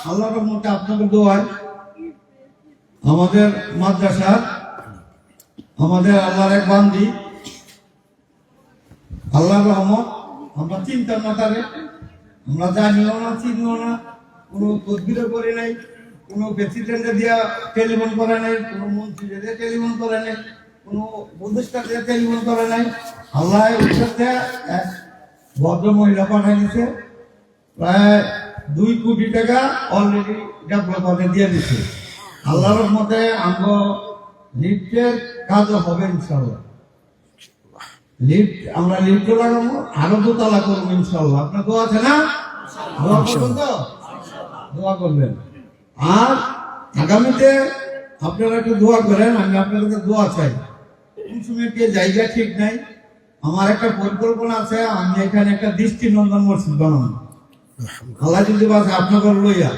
S5: আল্লাহর রহমতে আপনাদের দোয়ায় আমাদের মাদ্রাসা, আমাদের আল্লাহর এক বান্দি, আল্লাহর রহমত, আমরা চিন্তার মাথারে, আমরা জানিও না, চিনিও না, কোনো তদবিরও করি নাই, কোনো প্রেসিডেন্টে দিয়া টেলিফোন করে নাই, কোনো মন্ত্রী দিয়ে টেলিফোন করে নাই, কোনো উপদেষ্টা দিয়ে টেলিফোন করে নাই। আল্লাহ সাথে এক ভদ্র মহিলা পাঠাই দিচ্ছে, প্রায় 2 কোটি টাকা অলরেডি ডেভেলপমেন্টে দিয়ে দিচ্ছে। আল্লাহর মতে আমরা লিফটের কাজও হবে ইনশাল্লাহ। লিফট আমরা লিফট লাগাবো, আরো 2 তলা করবো ইনশাল্লাহ। আপনার দোয়া আছে না? দোয়া করবেন তো? দোয়া করবেন। আর আগামীতে আপনারা একটু দোয়া করেন, আমি আপনাদের কাছে দোয়া চাই। কোন সময় কে জায়গা ঠিক নাই, আমার একটা পরিকল্পনা আছে, আমি এখানে একটা দৃষ্টিনন্দন মসজিদ বানাবো। আল্লাহ যদি বাসে আপনাদের লইয়া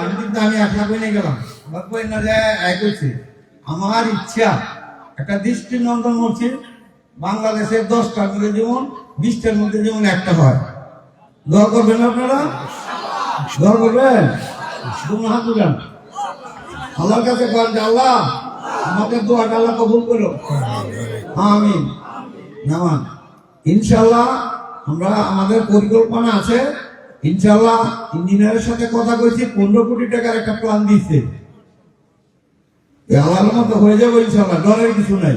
S5: আমি কিন্তু আমি একলা বই গেলাম না যায় এক হচ্ছে। আমার ইচ্ছা একটা দৃষ্টিনন্দন মসজিদ বাংলাদেশের 10টার মধ্যে যেমন 20টার মধ্যে যেমন একটা হয়। দোয়া করবেন আপনারা? দোয়া করবেন? হাত তুলেন আল্লাহর কাছে, বলেন যে আল্লাহ আমাদের দোয়াটা আল্লাহ কবুল করো। আমিন। নামান ইনশাআল্লাহ আমরা আমাদের পরিকল্পনা আছে। ইনশাআল্লাহ ইঞ্জিনিয়ারের সাথে কথা কইছি, 15 কোটি টাকার একটা প্ল্যান দিচ্ছে। আল্লাহর মতো হয়ে যাবে ইনশাআল্লাহ, ডরের কিছু নাই,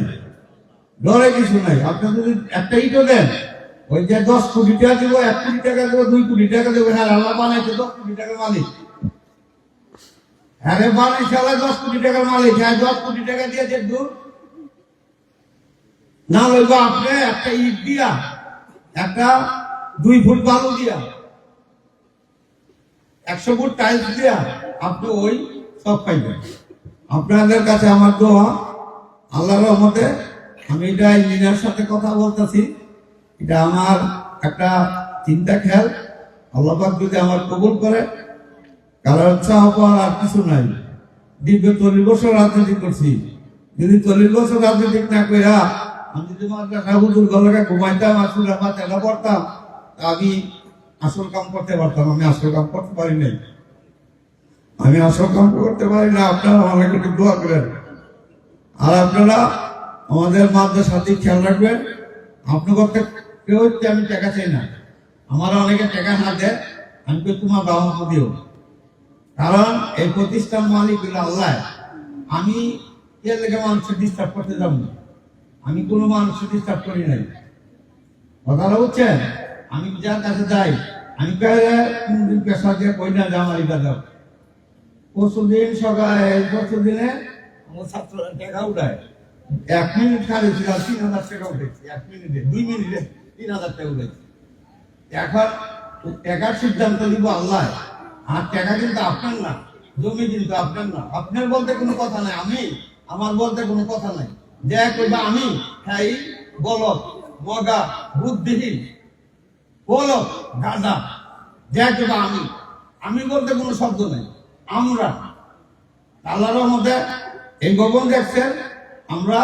S5: ডরের কিছু নাই। আপনি যদি একটা ইটও দেন, ওই যে 10 কোটি টাকা দেবো, 1 কোটি টাকা দেবো, 2 কোটি টাকা দেবো, হ্যাঁ আল্লাহ বানাইছে 10 কোটি টাকার মালিক। আরে বানাইছে আল্লাহ 10 কোটি টাকার মালিক। হ্যাঁ 10 কোটি টাকা দিয়েছে দূর না লইব। আপনি একটা ইট দিয়া, একটা 2 ফুট বালু দিয়া, 100 ফুট টাইলস দিয়া আপনি ওই সব পাইবেন। আপনাদের কাছে আমার দোয়া, আল্লাহর রহমতে আমি এটা ইঞ্জিনিয়ার সাথে কথা বলতেছি, এটা আমার একটা চিন্তা খেয়াল। আল্লাহ পাক যদি আমার কবুল করে, কারণ চাওয়া পাওয়ার আর কিছু নাই। দীর্ঘ 40 বছর রাজনীতি করছি, যদি 40 বছর রাজনীতি না কইরা আমি যদি মাদ্রাসা হুজুর গলাকে ঘুমাইতাম, আসল মাথা পড়তাম, আমি আসল কাম করতে পারতাম। আমি আসল কাম করতে পারি নাই, আমি আসল কাম করতে পারি না। আপনারা আমাকে একটু দোয়া করেন। আর আপনারা আমাদের মাদ্রাসার খেয়াল রাখবেন। আপনাদের কেউ হচ্ছে আমি টাকা চাই না, আমার অনেকে টাকা না দেয়, আমি তো তোমার বাবা মা দিও। কারণ এই প্রতিষ্ঠান মালিক হলো আল্লাহ। আমি এর লেগে মানুষের ডিস্টার্ব করতে যাব না, আমি কোনো মানুষের ডিস্টার্ব করি নাই। কথাটা বুঝছেন? আমি যার কাছে যাই, আমি কোনদিন পেশা দিয়ে কই না যে আমার এটা দাও। পরশুদিন সকালে, পরশুদিনে আমার ছাত্ররা টাকা উঠায়, 1 মিনিট খালিছিল 3000 টাকা উঠেছে। 1 মিনিটে 2 মিনিটে 3000 টাকা উঠেছে। এখন টাকার সিদ্ধান্ত নিব আল্লাহ। আর টাকা কিন্তু আপনার না, জমি কিন্তু আপনার না। আপনার বলতে কোনো কথা নাই, আমি আমার বলতে কোনো কথা নাই। যে কইবা আমি খাই বলদ, মগা, বুদ্ধিহীন, বলদ, গাধা, যে কইবা আমি বলতে কোনো শব্দ নেই। আমরা আল্লাহর মধ্যে এই গোপন দেখছেন। আমরা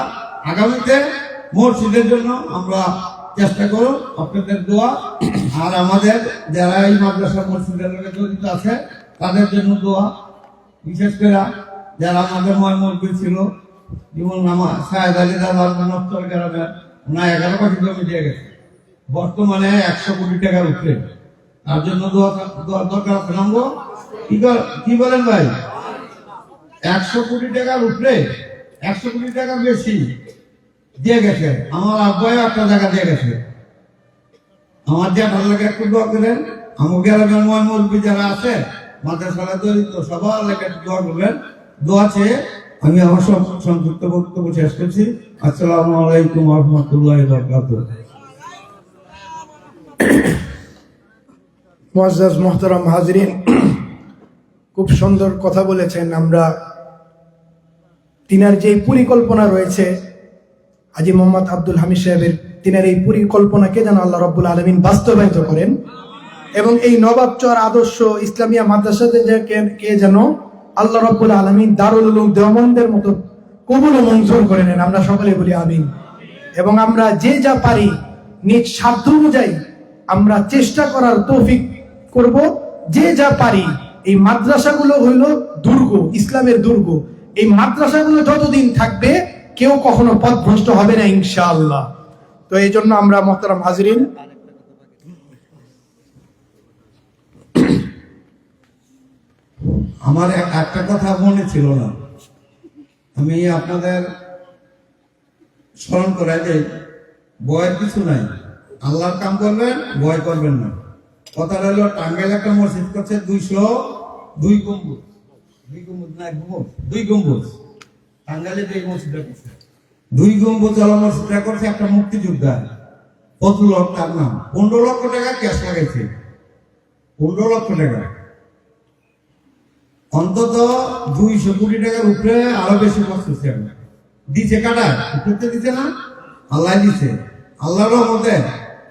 S5: আগামীতে মসজিদের জন্য আমরা চেষ্টা করব, আপনাদের দোয়া। আর আমাদের যারা এই মাদ্রাসা মসজিদের লোকে জড়িত আছে তাদের জন্য দোয়া। বিশেষ করে যারা আমাদের ময়মুরবি ছিল, যেমন আমার সাহেদ আলী দাদার নত্তর গ্রামের, ওনার 11 কোটি জমি দিয়ে গেছে, বর্তমানে 100 কোটি টাকার উপরে। তার জন্য দোয়া দরকার আছে। নামবো কি বলেন ভাই? 100 কোটি টাকার উপরে, 100 কোটি টাকার বেশি দিয়ে গেছে। আমার আব্বাই একটা জায়গা দিয়ে গেছে। আমার যে ভালো লাগে একটু দোয়া করেন। আমার গ্রামের ময়মুরবি যারা আছে মাদ্রাসার জড়িত সবার লেগে দোয়া করবেন। দোয়া চেয়ে আমি আমার সব সংক্ষিপ্ত বক্তব্য শেষ করছি। আসসালামু আলাইকুম ওয়া রাহমাতুল্লাহি ওয়া বারাকাতুহু।
S3: মুআজ্জাজ মুহতারাম হাজিরিন, খুব সুন্দর কথা বলেছেন। আমরা তিনার যে পরিকল্পনা রয়েছে হাজী মোহাম্মদ আব্দুল হামিদ সাহেবের, তিনার এই পরিকল্পনাকে যেন আল্লাহ রাব্বুল আলামিন বাস্তবায়িত করেন এবং এই নবাবচর আদর্শ ইসলামিয়া মাদ্রাসাতে কে যেন আল্লাহ রাব্বুল আলামিন দারুল উলুম দেওবন্দের মতো কবুল ও মঞ্জুর করে নেন। আমরা সকলে বলি আমিন। এবং আমরা যে যা পারি নিজ সাধ্য অনুযায়ী আমরা চেষ্টা করার তৌফিক করব। যে যা পারি, এই মাদ্রাসাগুলো হইল দুর্গ, ইসলামের দুর্গ। এই মাদ্রাসাগুলো যতদিন থাকবে কেউ কখনো পথভ্রষ্ট হবে না ইনশাআল্লাহ। তো এই জন্য আমরা মুহতারাম হাজিরিন,
S5: আমার একটা কথা মনে ছিল না, আমি আপনাদের স্মরণ করাই যে ভয়ের কিছু নাই, আল্লাহর কাম করবেন, ভয় করবেন না। কথা হলো টাঙ্গাইল একটা মসজিদ করছে 202 গম্বুজ, 2 গম্বুজ না 1 গম্বুজ, 2 গম্বুজ। টাঙ্গাইলে যে মসজিদটা করছে 2 গম্বুজ আলা মসজিদটা করছে একটা মুক্তিযোদ্ধা ফজলুল হক, তার নাম। 15 লক্ষ টাকা ক্যাশ লাগাইছে, 15 লক্ষ টাকা। অন্তত 200 কোটি টাকার উপরে আরো বেশি খরচ হচ্ছে। দিছে কাটা করতে দিছে না, আল্লাহ দিছে। আল্লাহর রহমতে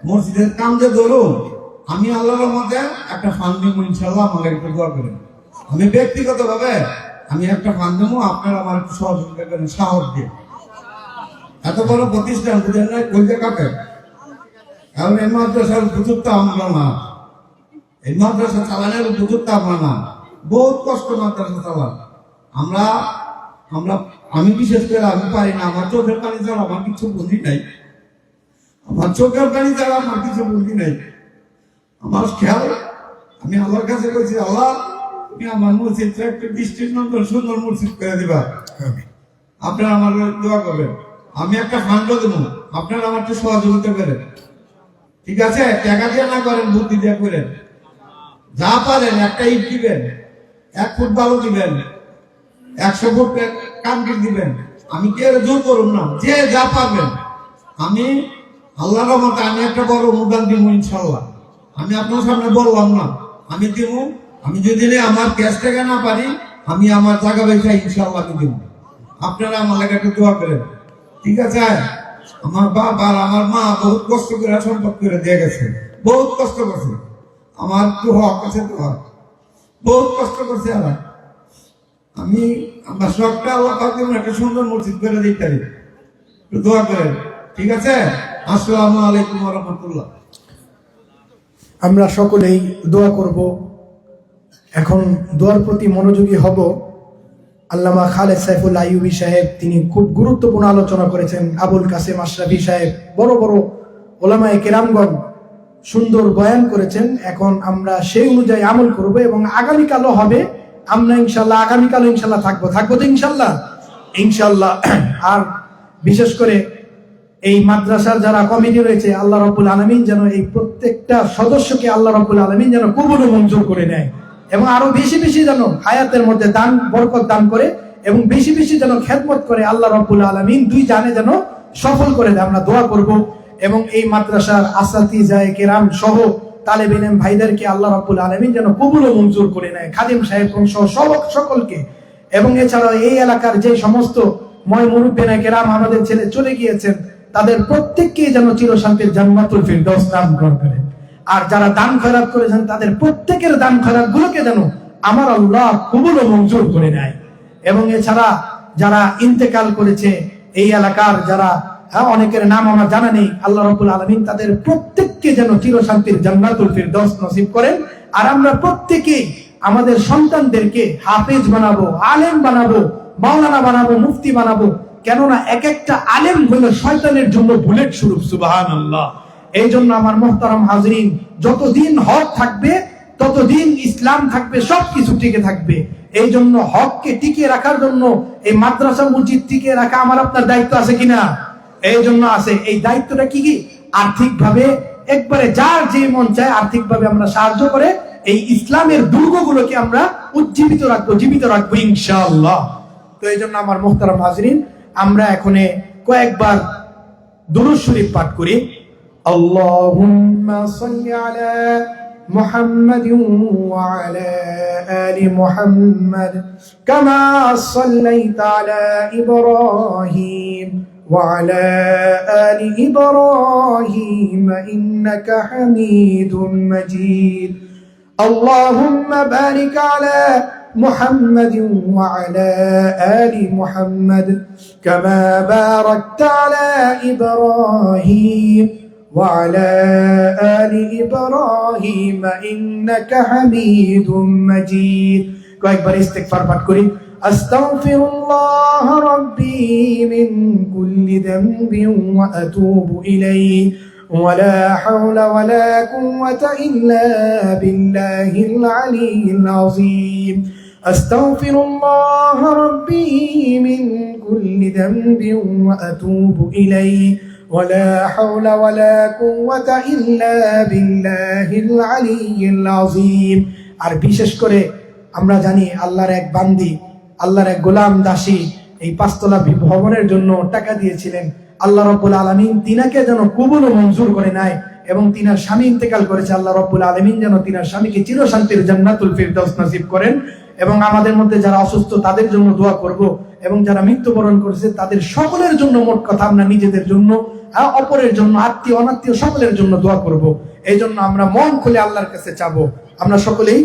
S5: মসজিদের কাম যে ধরুন, আমি আল্লাহর রহমতে একটা ফান্ড দিব ইনশাল্লাহ। আমাকে একটু দোয়া করেন। আমি ব্যক্তিগত ভাবে আমি একটা ফান্ড দেবো, আপনারা আমার একটু সহযোগিতা করেন, সাহস দিয়ে। এত বড় প্রতিষ্ঠান বুঝেন না, কইতে কাটে। কারণ এই মাদ্রাসার উপযুক্ত আমরা না, এই মাদ্রাসা চালানোর উপযুক্ত আমরা না। বহুত কষ্ট মাদ্রাসা চালান। আমি বিশেষ করে আমি পারি না। আমার চোখের পানি ছাড়া আমার কিছু বুদ্ধি নাই, আমার চোখের পানি ছাড়া আমার কিছু বুদ্ধি নাই। আমার খেয়াল, আমি আল্লাহর কাছে কইছি, আল্লাহ তুমি আমার মসজিদটা একটু দৃষ্টিনন্দন সুন্দর মসজিদ করে দিবা। আপনারা আমার দোয়া করবেন। আমি একটা ফান্ড দেবো, আপনারা আমার একটু সহযোগিতা করেন। ঠিক আছে? টাকা দিয়ে না করেন, বুদ্ধি দিয়ে করেন। যা পারেন, একটা ইট দিবেন, 1 ফুট বালু দিবেন, 100 ফুট কানকিট দিবেন। আমি কে জোর করুন না, যে যা পারবেন। আমি আল্লাহর রহমতে আমি একটা বড় অনুদান দিব ইনশাল্লাহ। আমি আপনার সামনে বললাম না, আমি দিব। আমি যদি আমার ক্যাশ টাকা না পারি, আমি আমার জায়গা পয়সা ইনশাল্লাহ আমি দিব। আপনারা আমার লাগে একটু দোয়া করেন। ঠিক আছে? আমার বাবা আর আমার মা বহুত কষ্ট করে সম্পদ করে দিয়ে গেছে, বহুত কষ্ট করছে। আমার একটু হক আছে, তো হক বহুত কষ্ট করছে। আমি আমার শখটা আল্লাহ পাক একটা সুন্দর মসজিদ করে দিতে পারি, একটু দোয়া করেন। ঠিক আছে? আসসালামু আলাইকুম ওয়া রাহমাতুল্লাহ।
S3: আমরা সকলেই দোয়া করব। এখন দোয়ার প্রতি মনোযোগী হব। আল্লামা খালেদ সাইফুল আইয়ুবী সাহেব তিনি খুব গুরুত্বপূর্ণ আলোচনা করেছেন। আবুল কাসেম আশরাফি সাহেব, বড় বড় ওলামায়ে কেরামগণ সুন্দর বয়ান করেছেন। এখন আমরা সেই অনুযায়ী আমল করব এবং আগামীকালও হবে। আমরা ইনশাল্লাহ আগামীকালও ইনশাল্লাহ থাকবো তো ইনশাল্লাহ ইনশাল্লাহ। আর বিশেষ করে এই মাদ্রাসার যারা কমিটি রয়েছে, আল্লাহ রাব্বুল আলামিন যেন এই প্রত্যেকটা সদস্যকে আল্লাহ রাব্বুল আলামিন যেন কবুল ও মঞ্জুর করে নেয় এবং আরো বেশি বেশি যেন হায়াতের মধ্যে দান বরকত দান করে এবং বেশি বেশি যেন খেদমত করে আল্লাহ রাব্বুল আলামিন 2 জানে যেন সফল করে দেয়। আমরা দোয়া করব এবং এই মাদ্রাসার আসাতিজায়ে কেরাম সহ তালেবে ইলম ভাইদেরকে আল্লাহ রাব্বুল আলামিন যেন কবুল ও মঞ্জুর করে নেয়, খাদিম সাহেব সহ সকলকে। এবং এছাড়াও এই এলাকার যে সমস্ত ময় মুরব্বিয়ানে কেরাম আমাদের ছেলে চলে গিয়েছেন, তাদের প্রত্যেককে যেন চিরশান্তির জান্নাতুল ফিরদাউস দান করেন। আর যারা দান খয়রাত করেছেন, তাদের প্রত্যেকের দান খয়রাত গুলোকে যেন আমার আল্লাহ কবুল ও মঞ্জুর করে নেয়। এবং এছাড়া যারা ইন্তেকাল করেছে এই এলাকার, যারা অনেকের নাম আমার জানা নেই, আল্লাহ রাব্বুল আলামিন তাদের প্রত্যেককে যেন চিরশান্তির জান্নাতুল ফিরদাউস নসিব করেন। আর আমরা প্রত্যেকেই আমাদের সন্তানদেরকে হাফেজ বানাবো, আলেম বানাবো, মাওলানা বানাবো, মুফতি বানাবো। কেননা এক একটা আলেম হলো শয়তানের জন্য বুলেট স্বরূপ। সুবহানাল্লাহ। এই জন্য আমার মুহতারাম হাজরিন, যতদিন হক থাকবে ততদিন ইসলাম থাকবে, সবকিছু টিকে থাকবে। এই জন্য হককে টিকিয়ে রাখার জন্য এই মাদ্রাসা মসজিদ টিকিয়ে রাখা আমার আপনার দায়িত্ব আছে কিনা? এই জন্য আছে। এই দায়িত্বটা কি? আর্থিক ভাবে একবারে যার যে মন চায় আর্থিক ভাবে আমরা সাহায্য করে এই ইসলামের দুর্গগুলোকে আমরা জীবিত রাখবো ইনশাআল্লাহ। তো এই জন্য আমার মুহতারাম হাজরিন, আমরা এখন কয়েকবার দুরূদ শরীফ পাঠ করি। আল্লাহুম্মা সাল্লি আলা মুহাম্মাদিন ওয়া আলা আলি মুহাম্মাদ কামা সাল্লাইতা আলা ইব্রাহিম ওয়া আলা আলি ইব্রাহিম ইন্নাকা হামিদুম মাজিদ। আল্লাহুম্মা বারিক আলা محمد وعلى آل محمد كما باركت على إبراهيم وعلى آل إبراهيم إنك حميد مجيد. কয়েকবার ইস্তিগফার পাঠ করি। أستغفر الله ربي من كل ذنب وأتوب إليه ولا حول ولا قوة إلا بالله العلي العظيم. আস্তাগফিরুল্লাহ রাব্বি মিন কুল্লি যামবিন ওয়া আতুবু ইলাইহি ওয়ালা হাওলা ওয়ালা কুওয়াতা ইল্লা বিল্লাহিল আলিয়্যিল আযীম। আর বিশেষ করে আমরা জানি আল্লাহর এক বান্দি, আল্লাহর এক গোলাম দাসী এই 5 তলা ভবনের জন্য টাকা দিয়েছিলেন। আল্লাহ রাব্বুল আলামিন তিনাকে যেন কবুল ও মঞ্জুর করে নেয় এবং তিনার স্বামী ইন্তেকাল করেছে। আল্লাহ রাব্বুল আলামিন যেন তিনার স্বামীকে চিরশান্তির জান্নাতুল ফিরদাউস নসিব করেন। এবং আমাদের মধ্যে যারা অসুস্থ তাদের জন্য দোয়া করব, এবং যারা মৃত্যুবরণ করেছে তাদের সকলের জন্য, মোট কথা আমরা নিজেদের জন্য, অপরের জন্য, আত্মীয় অনাত্মীয় সকলের জন্য দোয়া করব। এই জন্য আমরা মন খুলে আল্লাহর কাছে চাবো। আমরা সকলেই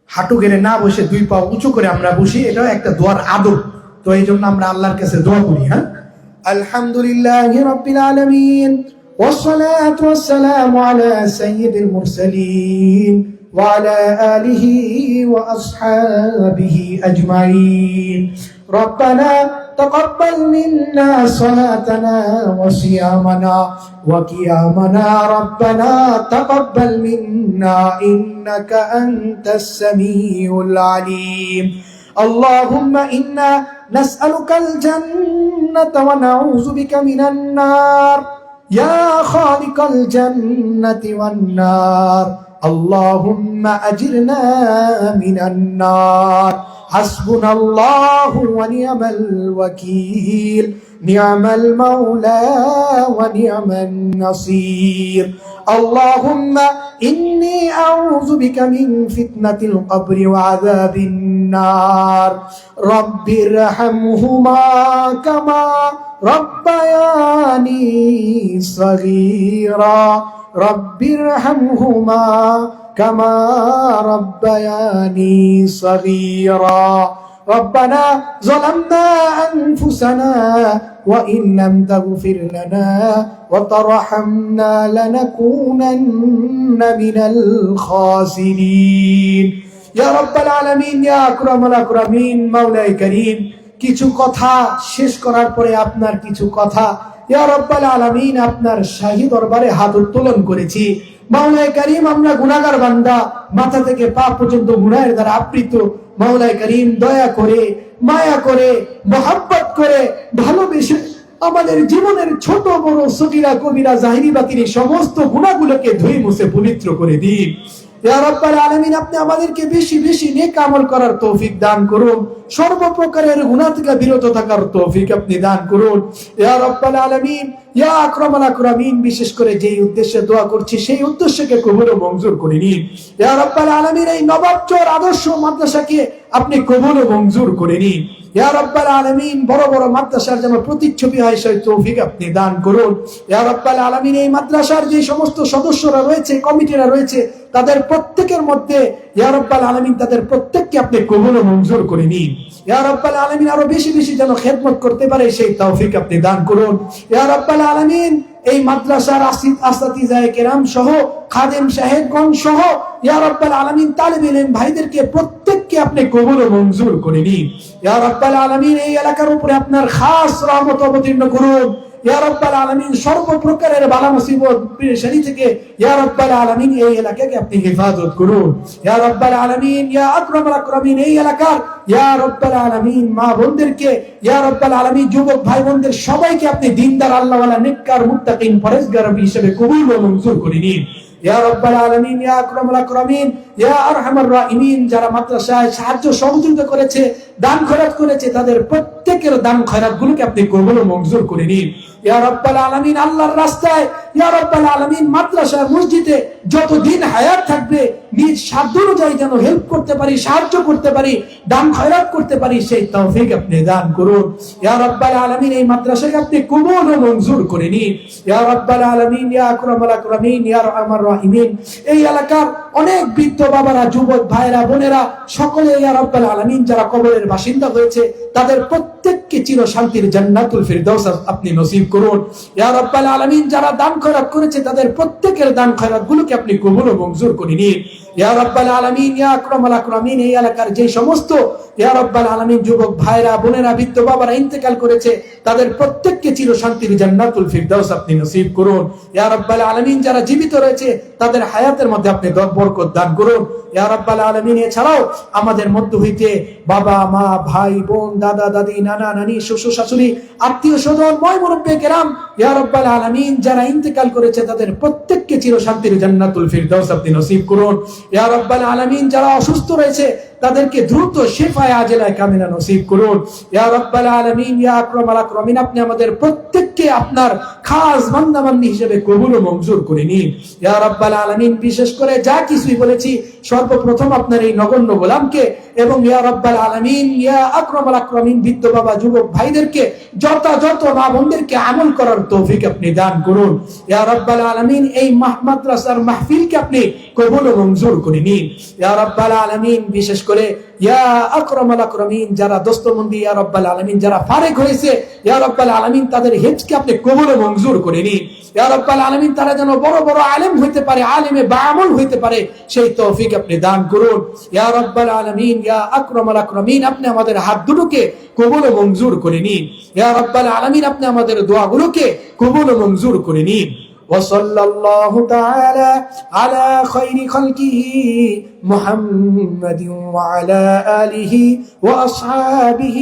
S3: হাঁটু গেড়ে না বসে 2 পা উঁচু করে আমরা বসি, এটাও একটা দোয়ার আদব। তো এই জন্য আমরা আল্লাহর কাছে দোয়া করি। হ্যাঁ, আলহামদুলিল্লাহি রাব্বিল আলামিন والصلاة والسلام على سيد المرسلين وعلى آله وأصحابه أجمعين. ربنا تقبل منا صلاتنا وصيامنا وقيامنا. ربنا تقبل منا إنك أنت السميع العليم. اللهم إنا نسألك الجنة ونعوذ بك من النار يا خالق الجنة والنار. اللهم أجرنا من النار. حسبنا الله ونعم الوكيل. نعم المولى ونعم النصير. اللهم إني أعوذ بك من فتنة القبر وعذاب النار. رب ارحمهما كما ربياني صغيرا. رب ارحمهما كما ربياني صغيرا. ربنا ظلمنا أنفسنا وإن لم تغفر لنا وترحمنا لنكونن من الخاسرين. يا رب العالمين يا أكرم الأكرمين مولاي كريم. কিছু কথা শেষ করার পরে আপনার কিছু কথা ইয়া রাব্বাল আলামিন আপনার শাহী দরবারে হাত উত্তোলন করেছি। মাওলায়ে কারীম, আমরা গুনাহগার বান্দা, মাথা থেকে পা পর্যন্ত গুনাহের দ্বারা আবৃত। মাওলায়ে কারীম, দয়া করে, মায়া করে, মহব্বত করে, ভালোবেসে আমাদের জীবনের ছোট বড় সগীরা কবিরা জাহিরি বাতিনি সমস্ত গুনাহগুলোকে ধুয়ে মুছে পবিত্র করে দিন। ইয়া রাব্বাল আলামিন, আপনি আমাদেরকে বেশি বেশি নেক আমল করার তৌফিক দান করুন। সর্বপ্রকারের গুনাহ থেকে বিরত থাকার তৌফিক আপনি দান করুন। ইয়া রাব্বাল আলামিন, ইয়া আকরামাল আকরামিন, বিশেষ করে যেই উদ্দেশ্যে দোয়া করছি সেই উদ্দেশ্যকে কবুল ও মঞ্জুর করে নিন। ইয়া রাব্বাল আলামিন, এই নবাবচর আদর্শ মাদ্রাসাকে আপনি কবুল ও মঞ্জুর করে নিন। ইয়া রাব্বাল আলামিন, বড় বড় মাদ্রাসার যেন প্রতিচ্ছবি হয় সেই তৌফিক আপনি দান করুন। ইয়া রাব্বাল আলামিন, এই মাদ্রাসার যে সমস্ত সদস্যরা রয়েছে, কমিটিরা রয়েছে, তাদের প্রত্যেকের মধ্যে ইয়া রাব্বাল আলামিন তাদের প্রত্যেককে আপনি কবুল ও মঞ্জুর করে নিন। ইয়া রাব্বাল আলামিন, আরো বেশি বেশি যেন খেদমত করতে পারে সেই তৌফিক আপনি দান করুন। ইয়া রাব্বাল আলামিন, এই মাদ্রাসার আসাতিজায়ে কেরাম সহ খাদেম সাহেবগণ সহ ইয়া রাব্বাল আলামিন তালিবে ইলম ভাইদেরকে প্রত্যেককে আপনি কবুল ও মঞ্জুর করে নিন। ইয়া রাব্বাল আলামিন, এই এলাকার উপরে আপনার খাস রহমত অবতীর্ণ করুন। ইয়া রাব্বাল আলামিন, সর্বপ্রকারের বালা মুসিবত পেরেশানি থেকে ইয়া রাব্বাল আলামিন এই এলাকাকে আপনি হেফাজত করুন। ইয়া রাব্বাল আলামিন, ইয়া আকরামাল আকরামিন, এই এলাকার ইয়া রাব্বাল আলামিন মা বোনদেরকে ইয়া রাব্বাল আলামিন যুবক ভাই বোনদের সবাইকে আপনি দিনদার আল্লাহওয়ালা নেককার মুত্তাকিন পরেজগার হিসেবে কবুল ও মঞ্জুর করে নিন। ইয়া রাব্বাল আলামিন, ইয়া আকরামাল আকরামিন, ইয়া আরহামার রাহিমিন, যারা মাদ্রাসায় সাহায্য সহযোগিতা করেছে, দান খয়রাত করেছে, তাদের প্রত্যেকের দান খয়রাত গুলোকে আপনি কবুল ও মঞ্জুর করে নিন। ইয়া রাব্বাল আলামিন, আল্লাহর রাস্তায় ইয়া রাব্বাল আলামিন মাদ্রাসার মসজিদে যতদিন হায়াত থাকবে নিজ সাধ্য অনুযায়ী যেন হেল্প করতে পারি, সাহায্য করতে পারি, দান খয়রাত করতে পারি, সেই তৌফিক আপনি দান করুন। ইয়া রাব্বাল আলামিন, এই মাদ্রাসাকে আপনি কবুল ও মঞ্জুর করে নিন। ইয়া রাব্বাল আলামিন, ইয়া আকরামাল আকরামিন, ইয়া আরহামার রাহিমিন, এই এলাকার অনেক বৃদ্ধ বাবারা, যুবক ভাইরা, বোনেরা সকলে ইয়া রাব্বাল আলামিন যারা কবরের বাসিন্দা হয়েছে তাদের প্রত্যেককে চির শান্তির জান্নাতুল ফিরদাউস আপনি নসিব করুন। ইয়া রাব্বাল আলামিন, যারা দান খয়রাত করেছে তাদের প্রত্যেকের দান খয়রাত গুলোকে আপনি কবুল ও মঞ্জুর করে নিন। ইয়া রাব্বাল আলামিন, ইয়া আকরামাল আকরামিন, এই এলাকার যে সমস্ত ইয়া রাব্বাল আলামিন যুবক ভাইরা, বোনেরা, বৃদ্ধ বাবারা ইন্তেকাল করেছে, তাদের প্রত্যেককে চিরশান্তির জান্নাতুল ফিরদাউস আপনি নসিব করুন। ইয়া রাব্বাল আলামিন, যারা জীবিত রয়েছে তাদের হায়াতের মধ্যে আপনি বরকত দান করুন। ইয়া রাব্বাল আলামিন, এছাড়াও আমাদের মধ্য হইতে বাবা মা, ভাই বোন, দাদা দাদি, নানা নানি, শ্বশুর শাশুড়ি, আত্মীয় স্বজন, ময় মুরব্বি কেরাম, ইয়া রাব্বাল আলামিন, যারা ইন্তেকাল করেছে তাদের প্রত্যেককে চিরশান্তির জান্নাতুল ফিরদাউস আপনি নসিব করুন। ইয়া রাব্বাল আলামিন, যারা অসুস্থ রয়েছে তাদেরকে দ্রুত শিফায়ে আজেলায়ে কামিলা নসিব করুন। ইয়া রাব্বাল আলামিন, ইয়া আকরামাল আকরামিন, আপনি আমাদের প্রত্যেককে আপনার খাস বান্দাবান্দি হিসেবে কবুল ও মঞ্জুর করে নিন। ইয়া রাব্বাল আলামিন, বিশেষ করে যা কিছুই বলেছি সর্বপ্রথম আপনার এই নগণ্য গোলামকে এবং ইয়া রাব্বাল আলামিন, ইয়া আকরামাল আকরামিন, বৃদ্ধ বাবা, যুবক ভাইদেরকে, যথাযথ মা বোনদেরকে আমল করার তৌফিক আপনি দান করুন। ইয়া রাব্বাল আলামিন, এই মাদ্রাসার মাহফিলকে আপনি কবুল ও মঞ্জুর করে নিন। ইয়া রাব্বাল আলামিন, বিশেষ করে ইয়া আকরামাল আকরামিন, যারা দস্তবন্দি, ইয়া রাব্বাল আলামিন, যারা ফারেক হয়েছে, ইয়া রাব্বাল আলামিন, তাদের হিজকে আপনি কবুল ও মঞ্জুর করে নিন। ইয়া রাব্বাল আলামিন, তারা যেন বড় বড় আলেম হইতে পারে, আলেমে বাআমল হইতে পারে, সেই তৌফিক আপনি দান করুন। ইয়া রাব্বাল আলামিন, ইয়া আকরামাল আকরামিন, আপনি আমাদের হাত দুটোকে কবুল ও মঞ্জুর করে নিন। ইয়া রাব্বাল আলামিন, আপনি আমাদের দোয়াগুলোকে কবুল ও মঞ্জুর করে নিন। وصلى الله تعالى على خير خلقه محمد وعلى آله وأصحابه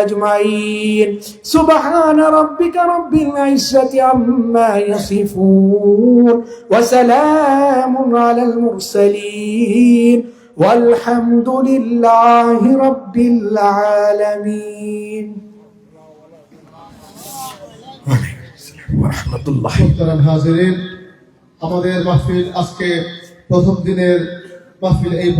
S3: أجمعين. سبحان ربك رب العزة عما يصفون وسلام على المرسلين والحمد لله رب العالمين.
S2: মোহতারাম হাজিরিন, আমাদের মাহফিল আজকে প্রথম দিনের মাহফিল এই